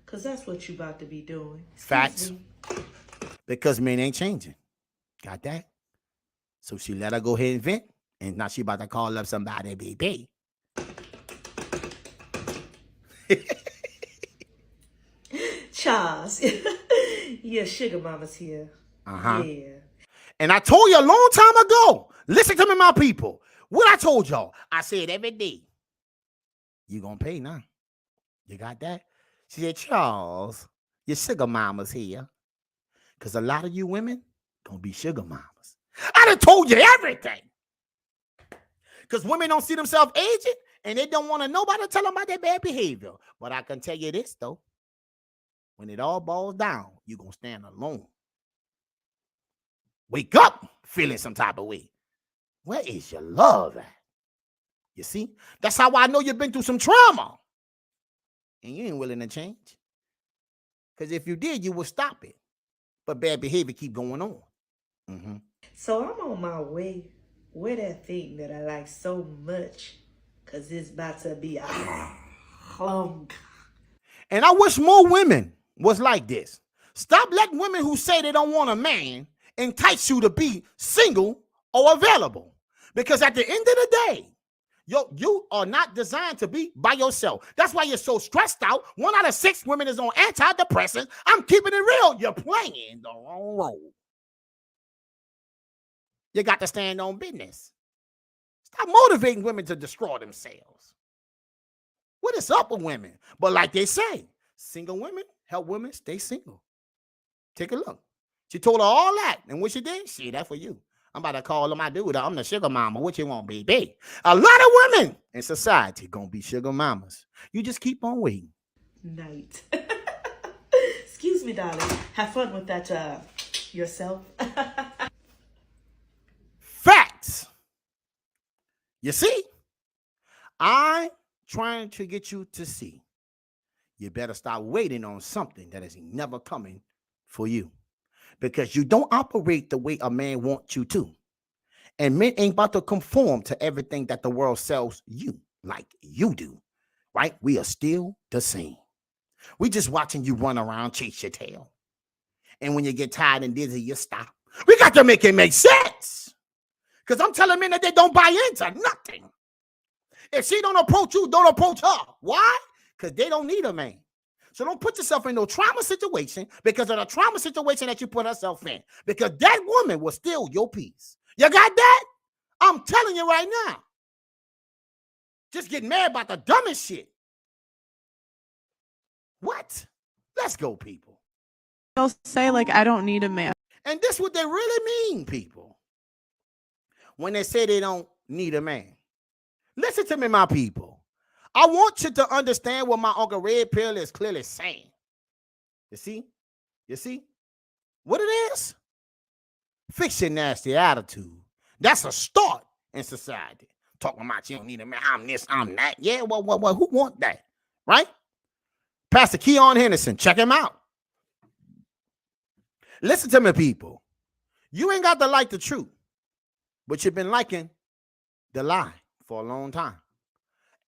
Because that's what you about to be doing. Excuse Facts. me. Because men ain't changing. Got that? So she let her go ahead and vent. And now she about to call up somebody, baby. Charles, your sugar mama's here. Uh-huh. Yeah. And I told you a long time ago, listen to me, my people. What I told y'all, I said every day, you gonna pay now. You got that? She said, Charles, your sugar mama's here. Because a lot of you women gonna be sugar mamas. I done told you everything. Because women don't see themselves aging, and they don't want to nobody tell them about their bad behavior. But I can tell you this, though. When it all boils down, you're going to stand alone. Wake up feeling some type of way. Where is your love at? You see? That's how I know you've been through some trauma. And you ain't willing to change. Because if you did, you would stop it. But bad behavior keep going on. Mm-hmm. So I'm on my way with that thing that I like so much. Because it's about to be long. And I wish more women was like this. Stop letting women who say they don't want a man entice you to be single or available. Because at the end of the day, you are not designed to be by yourself. That's why you're so stressed out. 1 out of 6 women is on antidepressants. I'm keeping it real. You're playing the wrong role. You got to stand on business. Stop motivating women to destroy themselves. What is up with women? But like they say, single women help women stay single. Take a look. She told her all that. And what she did? See, that's for you. I'm about to call my dude. I'm the sugar mama. What you want, baby? A lot of women in society gonna be sugar mamas. You just keep on waiting. Night. Excuse me, darling. Have fun with that yourself. Facts. You see? I'm trying to get you to see. You better start waiting on something that is never coming for you. Because you don't operate the way a man wants you to. And men ain't about to conform to everything that the world sells you like you do. Right? We are still the same. We just watching you run around, chase your tail. And when you get tired and dizzy, you stop. We got to make it make sense. Because I'm telling men that they don't buy into nothing. If she don't approach you, don't approach her. Why? Because they don't need a man. So don't put yourself in no trauma situation because of the trauma situation that you put yourself in. Because that woman will steal your peace. You got that? I'm telling you right now. Just get mad about the dumbest shit. What? Let's go, people. They'll say, like, I don't need a man. And this is what they really mean, people. When they say they don't need a man. Listen to me, my people. I want you to understand what my Uncle Red Pill is clearly saying. You see? You see? What it is? Fix your nasty attitude. That's a start in society. Talking about you don't need a man. I'm this, I'm that. Yeah, well, who want that? Right? Pastor Keon Henderson, check him out. Listen to me, people. You ain't got to like the truth, but you've been liking the lie. for a long time.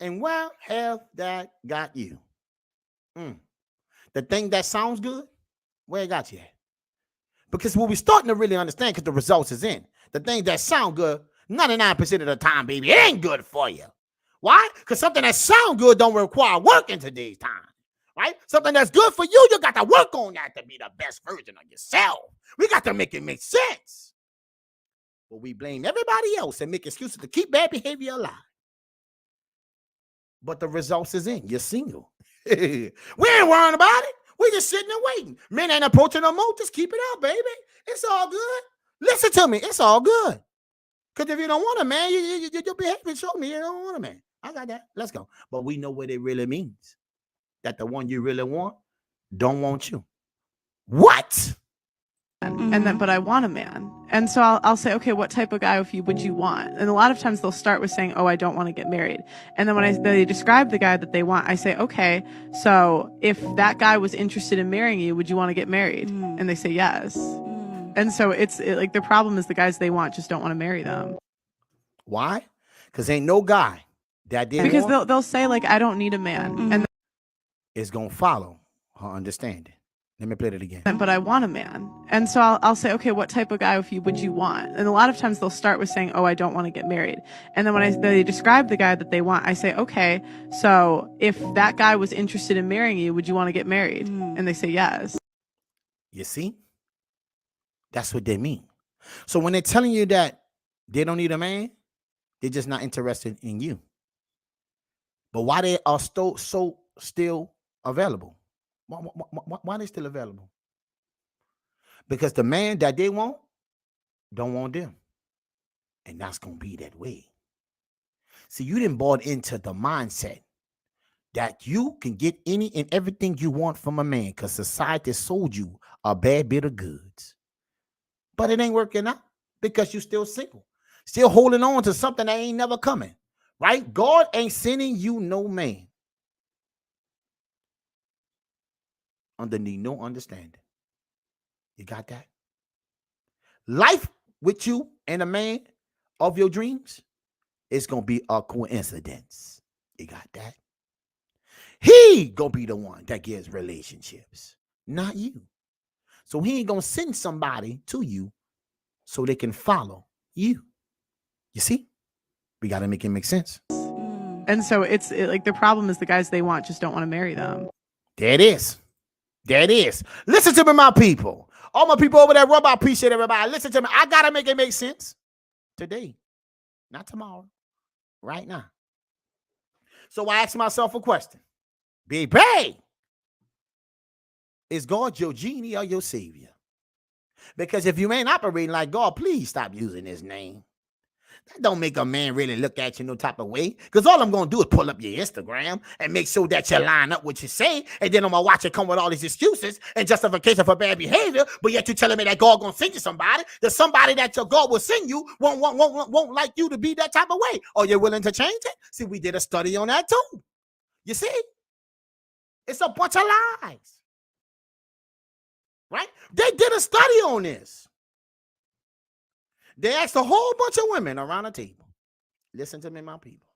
And where have that got you? The thing that sounds good, where it got you at? Because what we're starting to really understand, because the results is in, the thing that sound good, 99% of the time, baby, it ain't good for you. Why? Because something that sound good don't require work in today's time, right? Something that's good for you, you got to work on that to be the best version of yourself. We got to make it make sense. But we blame everybody else and make excuses to keep bad behavior alive. But the results is in. You're single. We ain't worrying about it. We just sitting and waiting. Men ain't approaching no more. Just keep it up, baby. It's all good. Listen to me. It's all good. Because if you don't want a man, your behavior show me you don't want a man. I got that. Let's go. But we know what it really means. That the one you really want don't want you. What? And then, but I want a man. And so I'll say, okay, what type of guy would you want? And a lot of times they'll start with saying, oh, I don't want to get married. And then when they describe the guy that they want, I say, okay, so if that guy was interested in marrying you, would you want to get married? And they say yes. And so it's like the problem is the guys they want just don't want to marry them. Why? Because ain't no guy that did because they'll say like, I don't need a man. And is going to follow her understanding. Let me play that again. but I want a man. And so I'll say, okay, what type of guy would you want? And a lot of times they'll start with saying, oh, I don't want to get married. And then when they describe the guy that they want, I say, okay, so if that guy was interested in marrying you, would you want to get married? And they say yes. You see? That's what they mean. So when they're telling you that they don't need a man, they're just not interested in you. But why they are so still available? Why are they still available? Because the man that they want don't want them. And that's going to be that way. See, you didn't bought into the mindset that you can get any and everything you want from a man because society sold you a bad bit of goods. But it ain't working out because you're still single, still holding on to something that ain't never coming, right? God ain't sending you no man underneath no understanding. You got that? Life with you and a man of your dreams is going to be a coincidence. You got that? He going to be the one that gives relationships, not you. So he ain't going to send somebody to you so they can follow you. You see? We got to make it make sense. And so it's like the problem is the guys they want just don't want to marry them. There it is. There it is. Listen to me, my people. All my people over there, Rob, I appreciate everybody. Listen to me. I got to make it make sense today, not tomorrow, right now. So I asked myself a question. Baby, is God your genie or your savior? Because if you ain't operating like God, please stop using his name. That don't make a man really look at you no type of way. Because all I'm going to do is pull up your Instagram and make sure that you line up what you say. And then I'm going to watch it come with all these excuses and justification for bad behavior. But yet you're telling me that God going to send you somebody. That somebody that your God will send you won't like you to be that type of way. Are you willing to change it? See, we did a study on that too. You see? It's a bunch of lies. Right? They did a study on this. They asked a whole bunch of women around the table. Listen to me, my people.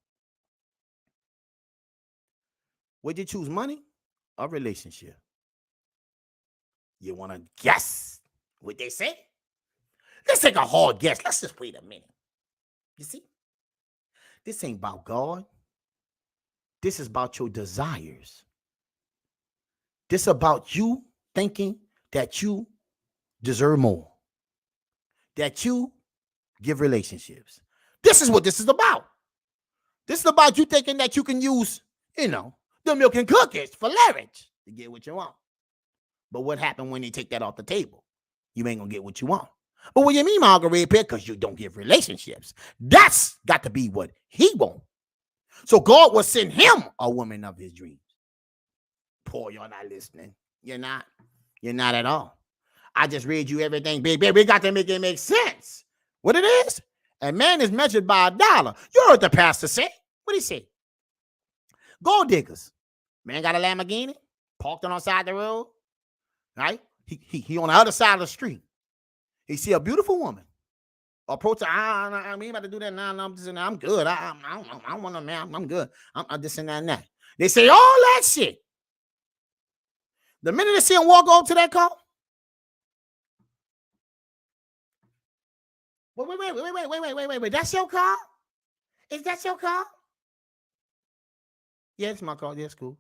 Would you choose money or relationship? You want to guess what they say? Let's take a hard guess. Let's just wait a minute. You see? This ain't about God. This is about your desires. This is about you thinking that you deserve more. That you give relationships. This is what this is about. This is about you thinking that you can use, the milk and cookies for leverage to get what you want. But what happened when they take that off the table? You ain't gonna get what you want. But what you mean, Margaret, because you don't give relationships. That's got to be what he wants. So God will send him a woman of his dreams. Boy, you're not listening. You're not. You're not at all. I just read you everything, baby. We got to make it make sense. What it is? A man is measured by $1. You heard the pastor say. What he say? Gold diggers. Man got a Lamborghini, parked on the side of the road. Right? He on the other side of the street. He see a beautiful woman. approach her. I mean, about to do that now. I'm just saying, I'm good. I don't want no man. I'm good. I'm just saying that and that. They say all that shit. The minute they see him walk over to that car, wait. That's your car? Is that your car? Yeah, it's my car. Yeah, it's cool.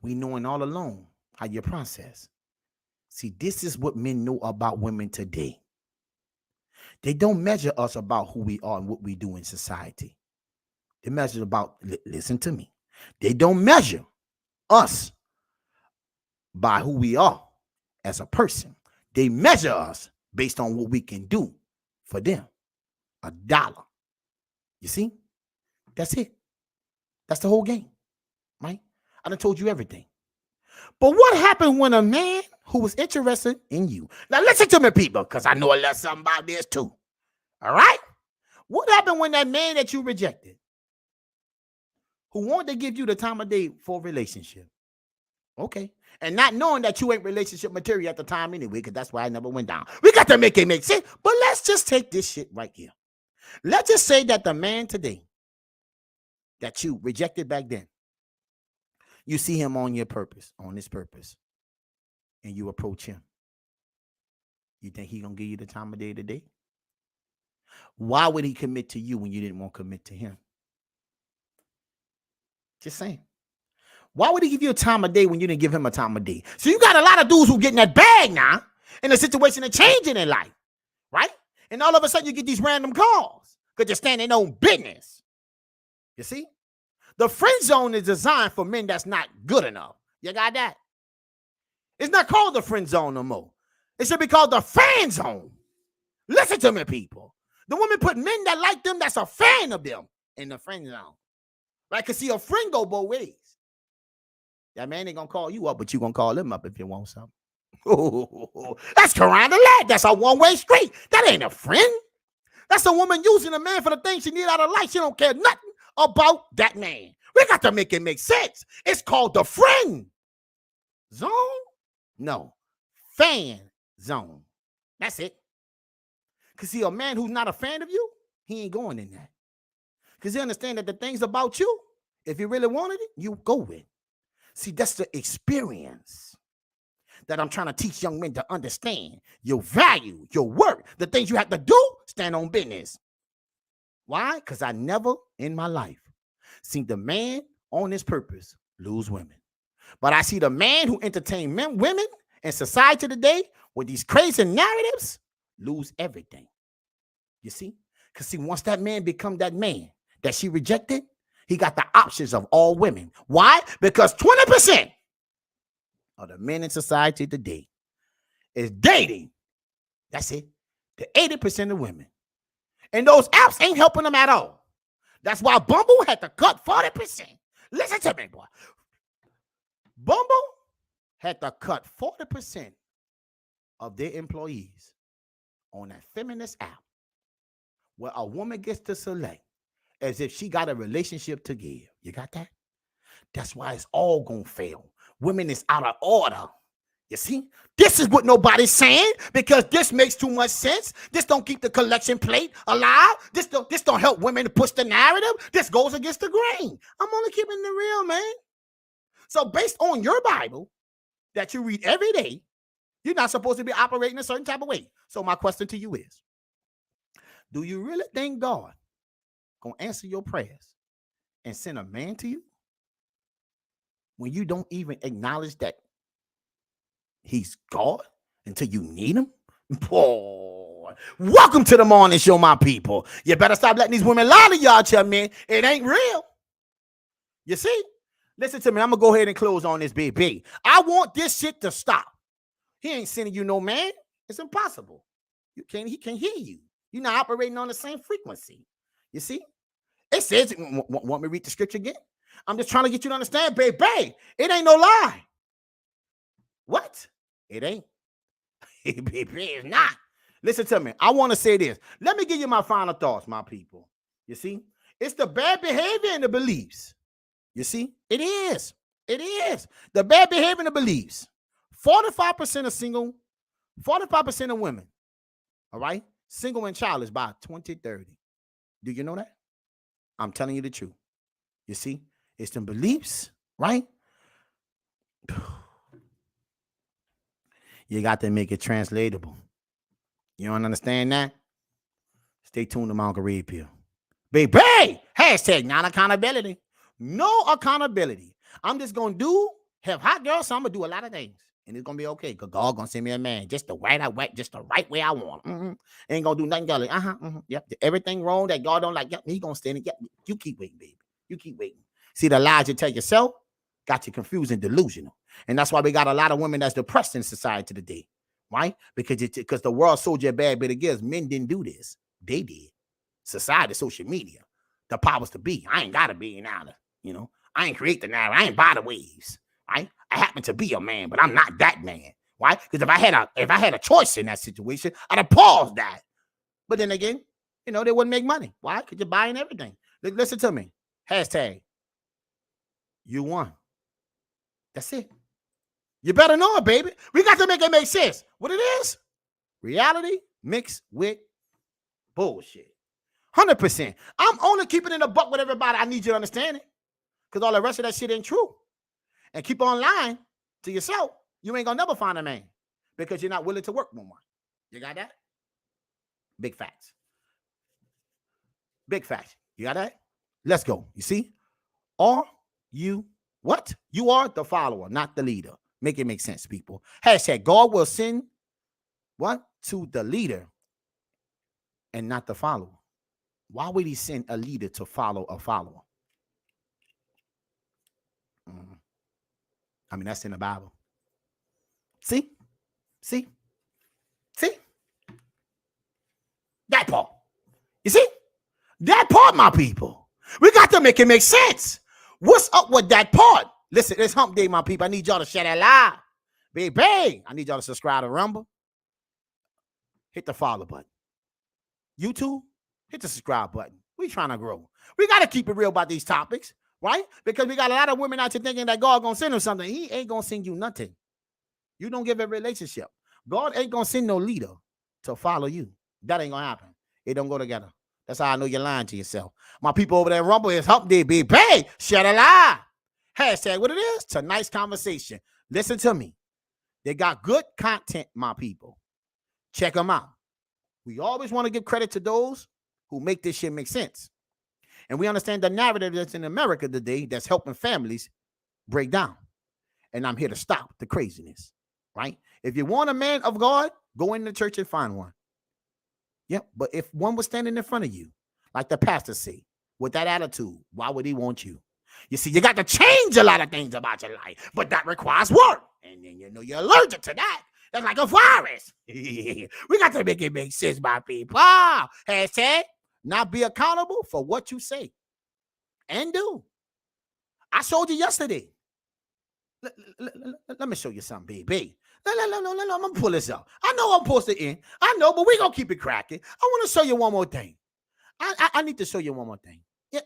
We knowing all along how you process. See, this is what men know about women today. They don't measure us about who we are and what we do in society. They measure about, listen to me. They don't measure us by who we are as a person. They measure us based on what we can do for them. $1. You see? That's it. That's the whole game, right? I done told you everything. But what happened when a man who was interested in you? Now listen to me, people, because I know a little something about this too. All right? What happened when that man that you rejected, who wanted to give you the time of day for a relationship, okay, and not knowing that you ain't relationship material at the time anyway, because that's why I never went down. We got to make it make sense. But let's just take this shit right here. Let's just say that the man today that you rejected back then, you see him on your purpose, on his purpose, and you approach him. You think he gonna give you the time of day today? Why would he commit to you when you didn't want to commit to him? Just saying. Why would he give you a time of day when you didn't give him a time of day? So you got a lot of dudes who get in that bag now, in a situation of changing in life, right? And all of a sudden you get these random calls because you're standing on business. You see? The friend zone is designed for men that's not good enough. You got that? It's not called the friend zone no more. It should be called the fan zone. Listen to me, people. The women put men that like them, that's a fan of them, in the friend zone. Right? Because see, a friend go both ways. That man ain't going to call you up, but you going to call him up if you want something. That's Quran the lad. That's a one-way street. That ain't a friend. That's a woman using a man for the things she need out of life. She don't care nothing about that man. We got to make it make sense. It's called the friend zone. No, fan zone. That's it. Because see, a man who's not a fan of you, he ain't going in that. Because he understand that the things about you, if you really wanted it, you go with. See, that's the experience that I'm trying to teach young men to understand. Your value, your work, the things you have to do, stand on business. Why? Because I never in my life seen the man on his purpose lose women. But I see the man who entertain women in society today with these crazy narratives lose everything. You see? Because see, once that man become that man that she rejected, he got the options of all women. Why? Because 20% of the men in society today is dating. That's it. The 80% of women. And those apps ain't helping them at all. That's why Bumble had to cut 40%. Listen to me, boy. Bumble had to cut 40% of their employees on that feminist app where a woman gets to select as if she got a relationship to give. You got that? That's why it's all going to fail. Women is out of order. You see? This is what nobody's saying because this makes too much sense. This don't keep the collection plate alive. This don't help women to push the narrative. This goes against the grain. I'm only keeping it real, man. So based on your Bible that you read every day, you're not supposed to be operating a certain type of way. So my question to you is, do you really think God gonna answer your prayers and send a man to you when you don't even acknowledge that he's God until you need him? Boy, welcome to the morning show, my people. You better stop letting these women lie to y'all, tell me it ain't real. You see? Listen to me. I'm gonna go ahead and close on this, baby. I want this shit to stop. He ain't sending you no man. It's impossible. He can't hear you. You're not operating on the same frequency. You see? It says, want me to read the scripture again? I'm just trying to get you to understand, baby. It ain't no lie. What? It ain't. Baby, it's not. Listen to me. I want to say this. Let me give you my final thoughts, my people. You see? It's the bad behavior and the beliefs. You see? It is. It is. The bad behavior and the beliefs. 45% of single, 45% of women, all right, single and childless by 2030. Do you know that? I'm telling you the truth. You see, it's them beliefs, right? You got to make it translatable. You don't understand that? Stay tuned to Mount Red Pill. Baby, hashtag non-accountability. No accountability. I'm just going to have hot girls, so I'm going to do a lot of things. And it's going to be okay, because God going to send me a man just the right way I want. Ain't going to do nothing else. Yep. Everything wrong that God don't like, yep, he going to stand it. Yep. You keep waiting, baby. You keep waiting. See, the lies you tell yourself got you confused and delusional. And that's why we got a lot of women that's depressed in society today. Right? Because the world sold you a bad bit of gifts. Men didn't do this. They did. Society, social media, the powers to be. I ain't got to be now. You know, I ain't create the narrative. I ain't buy the waves. Right? I happen to be a man, but I'm not that man. Why? Because if I had a choice in that situation, I'd have paused that. But then again, you know, they wouldn't make money. Why? Because you're buying everything. Listen to me. Hashtag you won. That's it. You better know it, baby. We got to make it make sense. What it is? Reality mixed with bullshit. 100%. I'm only keeping it a buck with everybody. I need you to understand it. Because all the rest of that shit ain't true. And keep on lying to yourself. You ain't going to never find a man. Because you're not willing to work no more. You got that? Big facts. Big facts. You got that? Let's go. You see? Are you what? You are the follower, not the leader. Make it make sense, people. Hashtag God will send what? To the leader and not the follower. Why would he send a leader to follow a follower? I mean, that's in the Bible. See? That part. You see? That part, my people. We got to make it make sense. What's up with that part? Listen, it's hump day, my people. I need y'all to share that live. Baby, I need y'all to subscribe to Rumble. Hit the follow button. YouTube, hit the subscribe button. We trying to grow. We got to keep it real about these topics, right? Because we got a lot of women out here thinking that God going to send them something. He ain't going to send you nothing. You don't give a relationship. God ain't going to send no leader to follow you. That ain't going to happen. It don't go together. That's how I know you're lying to yourself. My people over there in Rumble, is hump day, baby. Share the live. Hashtag what it is. Tonight's conversation. Listen to me. They got good content, my people. Check them out. We always want to give credit to those who make this shit make sense. And we understand the narrative that's in America today that's helping families break down. And I'm here to stop the craziness, right? If you want a man of God, go in the church and find one. Yeah, but if one was standing in front of you, like the pastor say, with that attitude, why would he want you? You see, you got to change a lot of things about your life, but that requires work. And then you know you're allergic to that. That's like a virus. We got to make it make sense, my people. Hashtag not be accountable for what you say and do. I showed you yesterday. Let me show you something, baby. No, I'm going to pull this up. I know I'm supposed to end. I know, but we're going to keep it cracking. I want to show you one more thing. I need to show you one more thing. Yeah,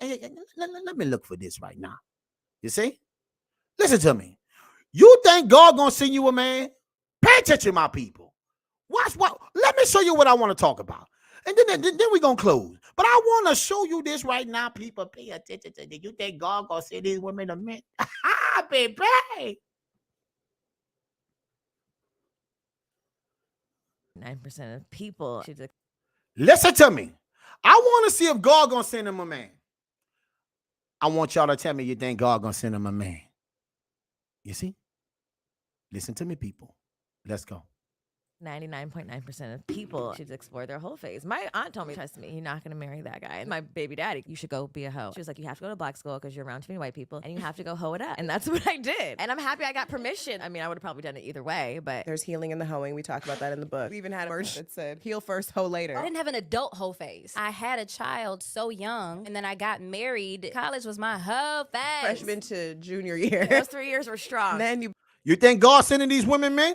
let me look for this right now. You see? Listen to me. You think God going to send you a man? Pay attention, my people. Watch what. Let me show you what I want to talk about. And then we're going to close. But I want to show you this right now, people. Pay attention to this. You think God going to send these women a man? Baby. 9% of people. Listen to me. I want to see if God going to send him a man. I want y'all to tell me you think God going to send him a man. You see? Listen to me, people. Let's go. 99.9% of people should explore their whole phase. My aunt told me, trust me, you're not going to marry that guy. And my baby daddy, you should go be a hoe. She was like, you have to go to black school because you're around too many white people and you have to go hoe it up. And that's what I did. And I'm happy I got permission. I mean, I would have probably done it either way, but there's healing in the hoeing. We talked about that in the book. We even had a merch that said, heal first, hoe later. I didn't have an adult hoe phase. I had a child so young and then I got married. College was my hoe phase. Freshman to junior year. Those 3 years were strong. Then you think God's sending these women, man?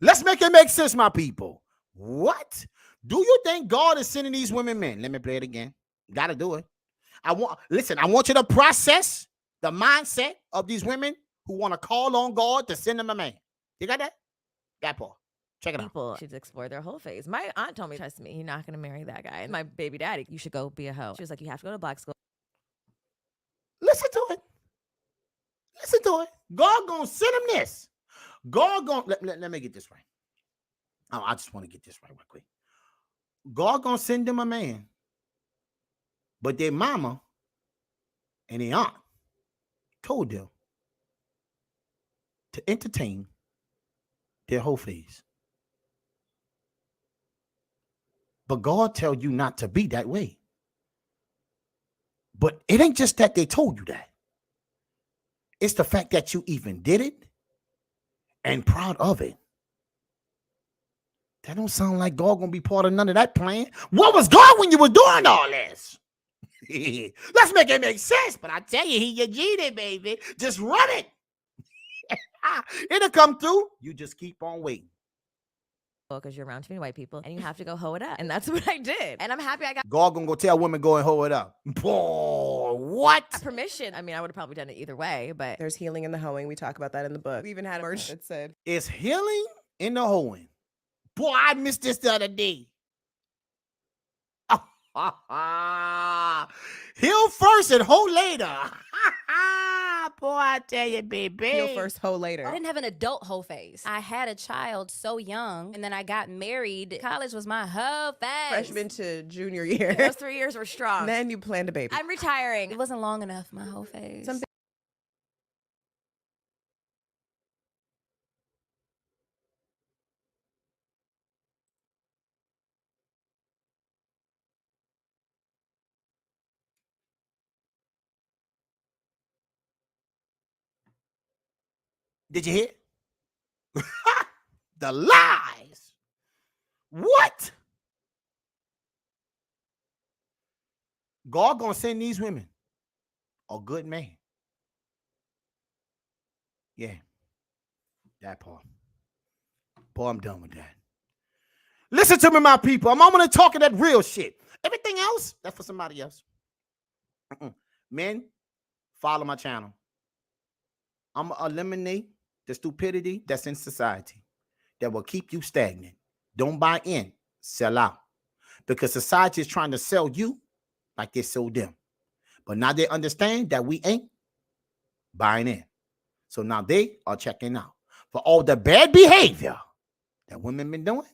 Let's make it make sense, my people. What? Do you think God is sending these women men? Let me play it again. Gotta do it. I want you to process the mindset of these women who want to call on God to send them a man. You got that? That part. Check it out. People should explore their whole face. My aunt told me, trust me, you're not going to marry that guy. And my baby daddy, you should go be a hoe. She was like, you have to go to black school. Listen to it. Listen to it. God gonna send him this. God gonna let me get this right. Oh, I just want to get this right quick. God gonna send them a man, but their mama and their aunt told them to entertain their whole face. But God tell you not to be that way. But it ain't just that they told you that. It's the fact that you even did it and proud of it. That don't sound like God gonna be part of none of that plan. What was God when you were doing all this? Let's make it make sense. But I tell you, he your genie, baby. Just run it. It'll come through. You just keep on waiting. Because you're around too many white people and you have to go hoe it up. And that's what I did. And I'm happy I got God gonna go tell women go and hoe it up. Boy, what? permission. I mean, I would have probably done it either way, but There's healing in the hoeing. We talk about that in the book. We even had merch that said, It's healing in the hoeing. Boy, I missed this the other day. Heal first and hoe later. Boy, I tell you, baby. heal first, hoe later. I didn't have an adult whole face. I had a child so young, and then I got married. College was my whole face. Freshman to junior year. those 3 years were strong. Then you planned a baby. I'm retiring. It wasn't long enough, my whole face. Some Did you hear? The lies. What? God gonna send these women a good man. Yeah, that part. Boy, I'm done with that. Listen to me, my people. I'm gonna talking that real shit. Everything else, that's for somebody else. Men, follow my channel. I'm gonna eliminate the stupidity that's in society that will keep you stagnant. Don't buy in, sell out. Because society is trying to sell you like they sold them. But now they understand that we ain't buying in. So now they are checking out. For all the bad behavior that women been doing,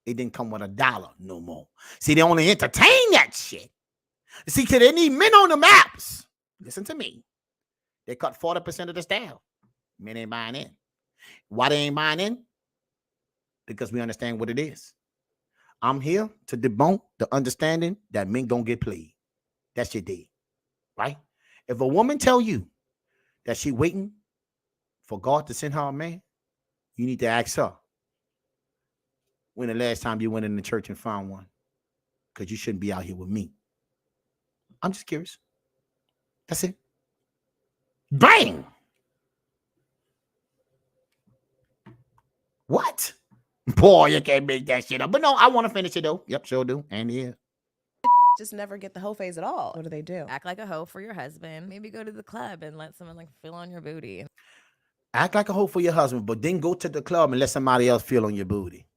it didn't come with $1 no more. See, they only entertain that shit. See, because they need men on the maps. Listen to me. They cut 40% of the staff. Men ain't buying in. Why they ain't buying in? Because we understand what it is. I'm here to debunk the understanding that men gonna get played. That's your day, right? If a woman tell you that she waiting for God to send her a man, you need to ask her when the last time you went in the church and found one, because you shouldn't be out here with me. I'm just curious. That's it. Bang! What? Boy, you can't make that shit up. But no, I want to finish it though. Yep, sure do. And yeah. just never get the hoe phase at all. What do they do? Act like a hoe for your husband. Maybe go to the club and let someone like feel on your booty. Act like a hoe for your husband, but then go to the club and let somebody else feel on your booty.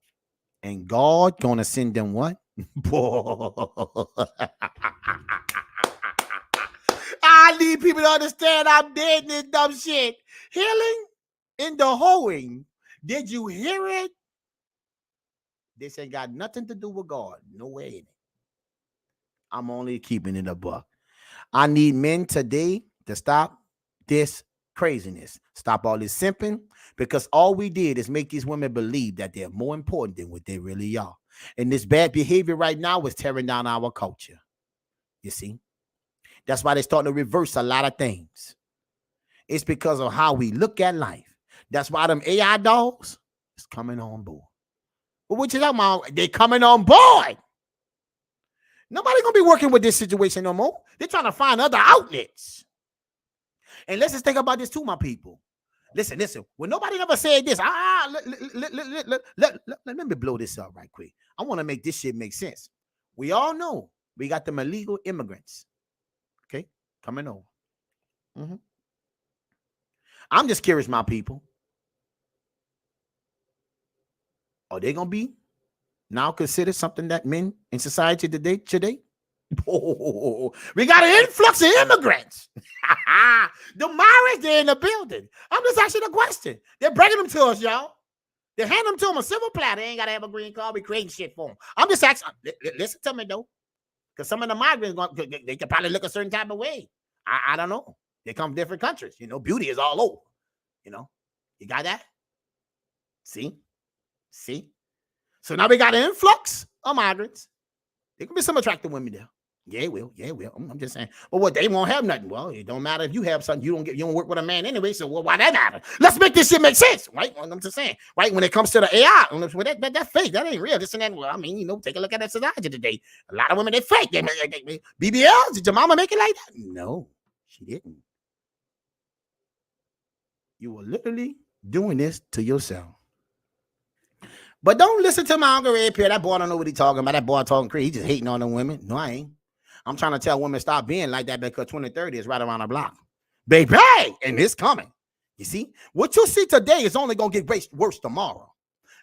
And God gonna send them what? Boy. I need people to understand I'm dead in this dumb shit. Healing in the hoeing. Did you hear it? This ain't got nothing to do with God. No way in it. I'm only keeping it a buck. I need men today to stop this craziness. Stop all this simping, because all we did is make these women believe that they're more important than what they really are. And this bad behavior right now is tearing down our culture. You see? That's why they're starting to reverse a lot of things. It's because of how we look at life. That's why them AI dogs is coming on board. But what you talking about? They coming on board. Nobody gonna be working with this situation no more. They're trying to find other outlets. And let's just think about this too, my people. Listen. Well, nobody never said this. Let me blow this up right quick. I want to make this shit make sense. We all know we got them illegal immigrants. Okay, coming over. I'm just curious, my people. Are they gonna be now considered something that men in society today? Oh, we got an influx of immigrants. The Myers, they're in the building. I'm just asking a question. They're bringing them to us, y'all. They hand them to them a silver platter. They ain't gotta have a green card. We creating shit for them. I'm just asking. Listen to me though, because some of the migrants they can probably look a certain type of way. I don't know. They come from different countries. You know, beauty is all over. You know, you got that? See. So now we got an influx of migrants. There can be some attractive women there. Yeah, it will. I'm just saying. But what, they won't have nothing. Well, it don't matter if you have something. You don't work with a man anyway. So why that matter? Let's make this shit make sense, right? I'm just saying, right? When it comes to the AI, that fake, that ain't real. This and that. Well, I mean, take a look at that society today. A lot of women, they fake. They BBL. Did your mama make it like that? No, she didn't. You were literally doing this to yourself. But don't listen to my Uncle Red Pill. That boy don't know what he talking about. That boy talking crazy. He just hating on the women. No, I ain't. I'm trying to tell women stop being like that because 2030 is right around the block. Baby, and it's coming. You see? What you see today is only going to get worse tomorrow.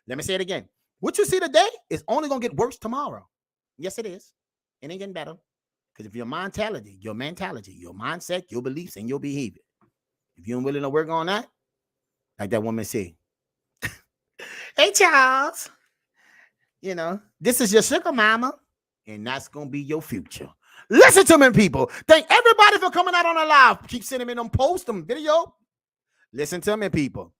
Let me say it again. What you see today is only going to get worse tomorrow. Yes, it is. It ain't getting better. Because if your mentality, your mindset, your beliefs, and your behavior, if you ain't willing to work on that, like that woman said, hey, Charles, this is your sugar mama, and that's going to be your future. Listen to me, people. Thank everybody for coming out on the live. Keep sending me them posts, them video. Listen to me, people.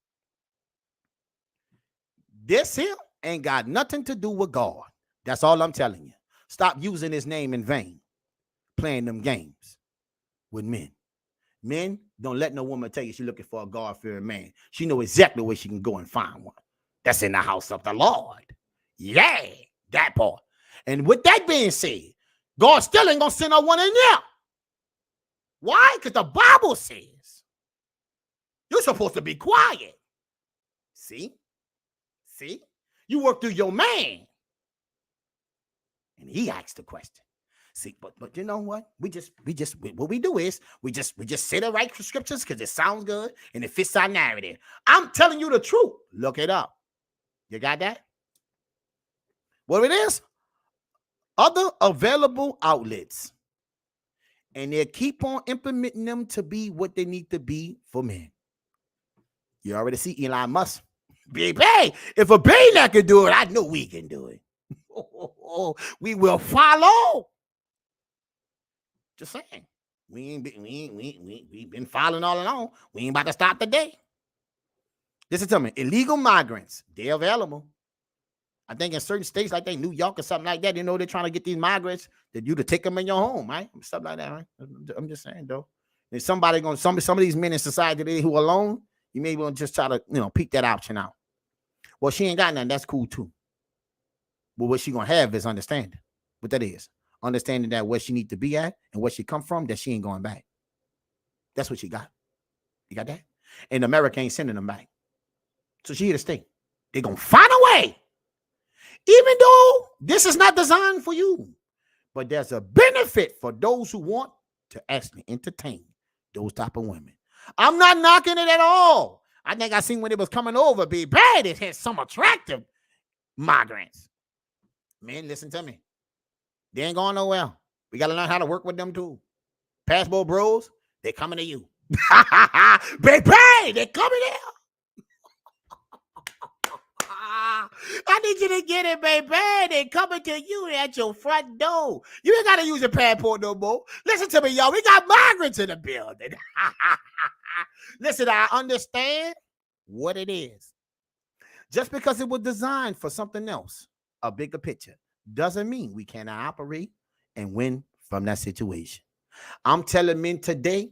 This here ain't got nothing to do with God. That's all I'm telling you. Stop using his name in vain, playing them games with men. Men, don't let no woman tell you she's looking for a God-fearing man. She know exactly where she can go and find one. That's in the house of the Lord. Yeah, that part. And with that being said, God still ain't going to send her one in there. Why? Because the Bible says you're supposed to be quiet. See? You work through your man. And he asked the question. See, but you know what? What we do is we just say the right scriptures because it sounds good and it fits our narrative. I'm telling you the truth. Look it up. You got that? What it is? Other available outlets. And they keep on implementing them to be what they need to be for men. You already see Elon Musk. Baby, if a billionaire can do it, I know we can do it. We will follow. Just saying. We've been following all along. We ain't about to stop today. Listen to me. Illegal migrants, they're available. I think in certain states like New York or something like that, they're trying to get these migrants that you to take them in your home, right? Stuff like that, right? I'm just saying, though. If some of these men in society today who are alone, you may want to just try to, peek that option out. Well, she ain't got nothing. That's cool too. But what she gonna have is understanding. What that is. Understanding that where she need to be at and where she come from, that she ain't going back. That's what she got. You got that? And America ain't sending them back. So she here to stay. They're going to find a way. Even though this is not designed for you. But there's a benefit for those who want to actually entertain those type of women. I'm not knocking it at all. I think I seen when it was coming over, be bad. It had some attractive migrants. Man, listen to me. They ain't going nowhere. We got to learn how to work with them too. Passport bros, they coming to you. Baby, they coming there. I need you to get it, baby. They coming to you at your front door. You ain't got to use your passport no more. Listen to me, y'all. We got migrants in the building. Listen, I understand what it is. Just because it was designed for something else, a bigger picture, doesn't mean we cannot operate and win from that situation. I'm telling men today,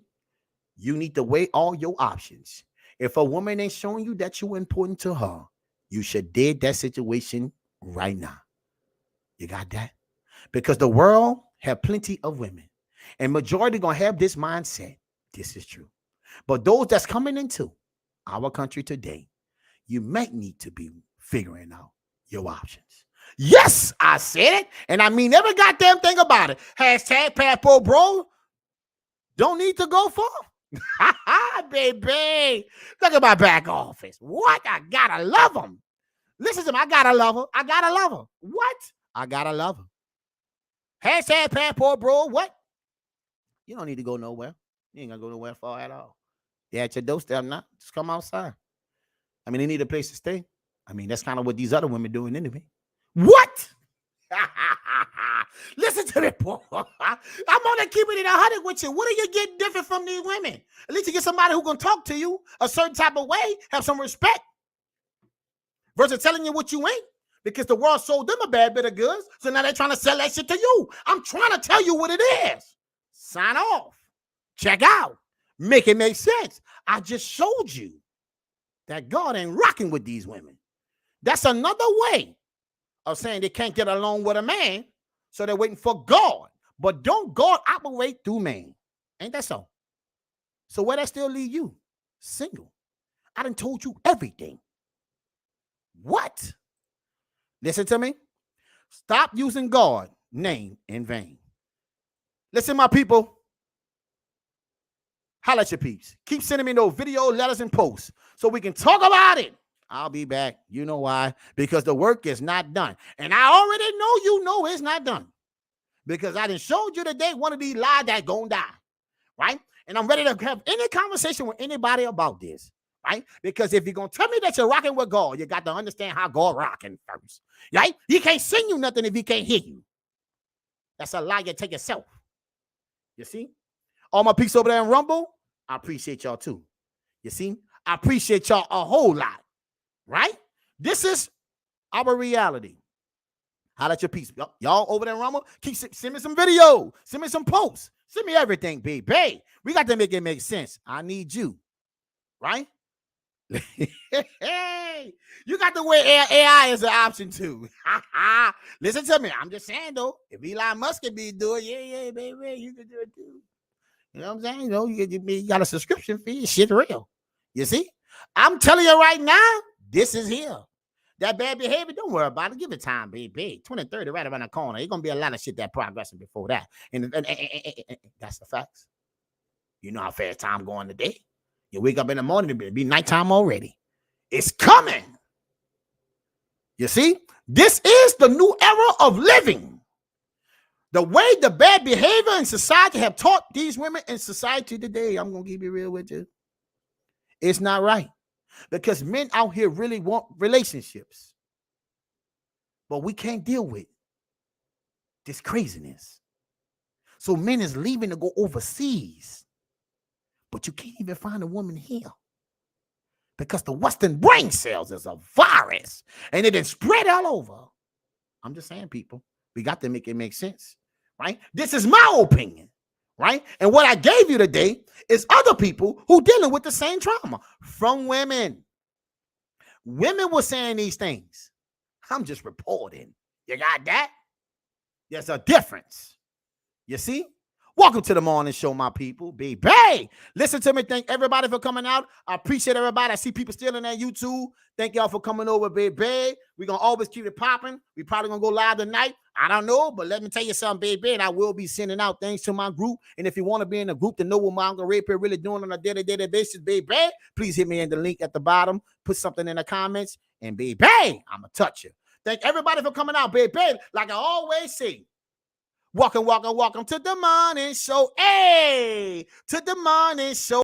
you need to weigh all your options. If a woman ain't showing you that you're important to her, you should dead that situation right now. You got that? Because the world have plenty of women, and majority gonna have this mindset. This is true. But those that's coming into our country today, you might need to be figuring out your options. Yes, I said it, and I mean every goddamn thing about it. Hashtag passport bro. Don't need to go far. Baby, look at my back office. What? I gotta love them. Listen to me. I gotta love her. I gotta love her. What? I gotta love her. Hashtag passport, bro. What? You don't need to go nowhere. You ain't gonna go nowhere far at all. They're at your doorstep now. Just come outside. I mean, they need a place to stay. I mean, that's kind of what these other women doing anyway. What? Listen to me, boy. I'm only keeping it 100 with you. What are you getting different from these women? At least you get somebody who can talk to you a certain type of way, have some respect, versus telling you what you ain't, because the world sold them a bad bit of goods, so now they're trying to sell that shit to you. I'm trying to tell you what it is. Sign off. Check out. Make it make sense. I just showed you that God ain't rocking with these women. That's another way of saying they can't get along with a man, so they're waiting for God. But don't God operate through man? Ain't that so? So where that still leave you? Single. I done told you everything. What? Listen to me. Stop using God's name in vain. Listen, my people. Holla at your peeps. Keep sending me those video letters and posts so we can talk about it. I'll be back. You know why? Because the work is not done. And I already know you know it's not done. Because I done showed you today one of these lies that gonna die. Right? And I'm ready to have any conversation with anybody about this. Right? Because if you're going to tell me that you're rocking with God, you got to understand how God rocking first. Right? He can't sing you nothing if he can't hear you. That's a lie you take yourself. You see? All my peeps over there in Rumble, I appreciate y'all too. You see? I appreciate y'all a whole lot. Right? This is our reality. Holla at your peeps. Y'all over there in Rumble, send me some video. Send me some posts. Send me everything, baby. We got to make it make sense. I need you. Right? Hey, you got to wear AI as an option too. Listen to me. I'm just saying though, if Elon Musk can be doing, yeah, baby, you can do it too. You know what I'm saying? You know, you got a subscription fee. Shit real. You see? I'm telling you right now, this is here. That bad behavior, don't worry about it. Give it time, baby. 2030 right around the corner. There's gonna be a lot of shit that progressing before that. And that's the facts. You know how fast time going today. You wake up in the morning, it'll be nighttime already. It's coming. You see? This is the new era of living. The way the bad behavior in society have taught these women in society today, I'm going to keep it real with you. It's not right. Because men out here really want relationships. But we can't deal with this craziness. So men is leaving to go overseas. But you can't even find a woman here. Because the Western brain cells is a virus. And it done spread all over. I'm just saying, people. We got to make it make sense. Right? This is my opinion. Right? And what I gave you today is other people who dealing with the same trauma from women. Women were saying these things. I'm just reporting. You got that? There's a difference. You see? Welcome to the morning show, my people. Baby, listen to me. Thank everybody for coming out. I appreciate everybody. I see people still in that YouTube. Thank y'all for coming over, baby. We're going to always keep it popping. We probably going to go live tonight. I don't know, but let me tell you something, baby. And I will be sending out things to my group. And if you want to be in a group to know what Manga Rapier really doing on a day-to-day basis, baby, please hit me in the link at the bottom. Put something in the comments. And baby, I'm going to touch you. Thank everybody for coming out, baby. Like I always say, welcome to the morning show. Hey, to the morning show.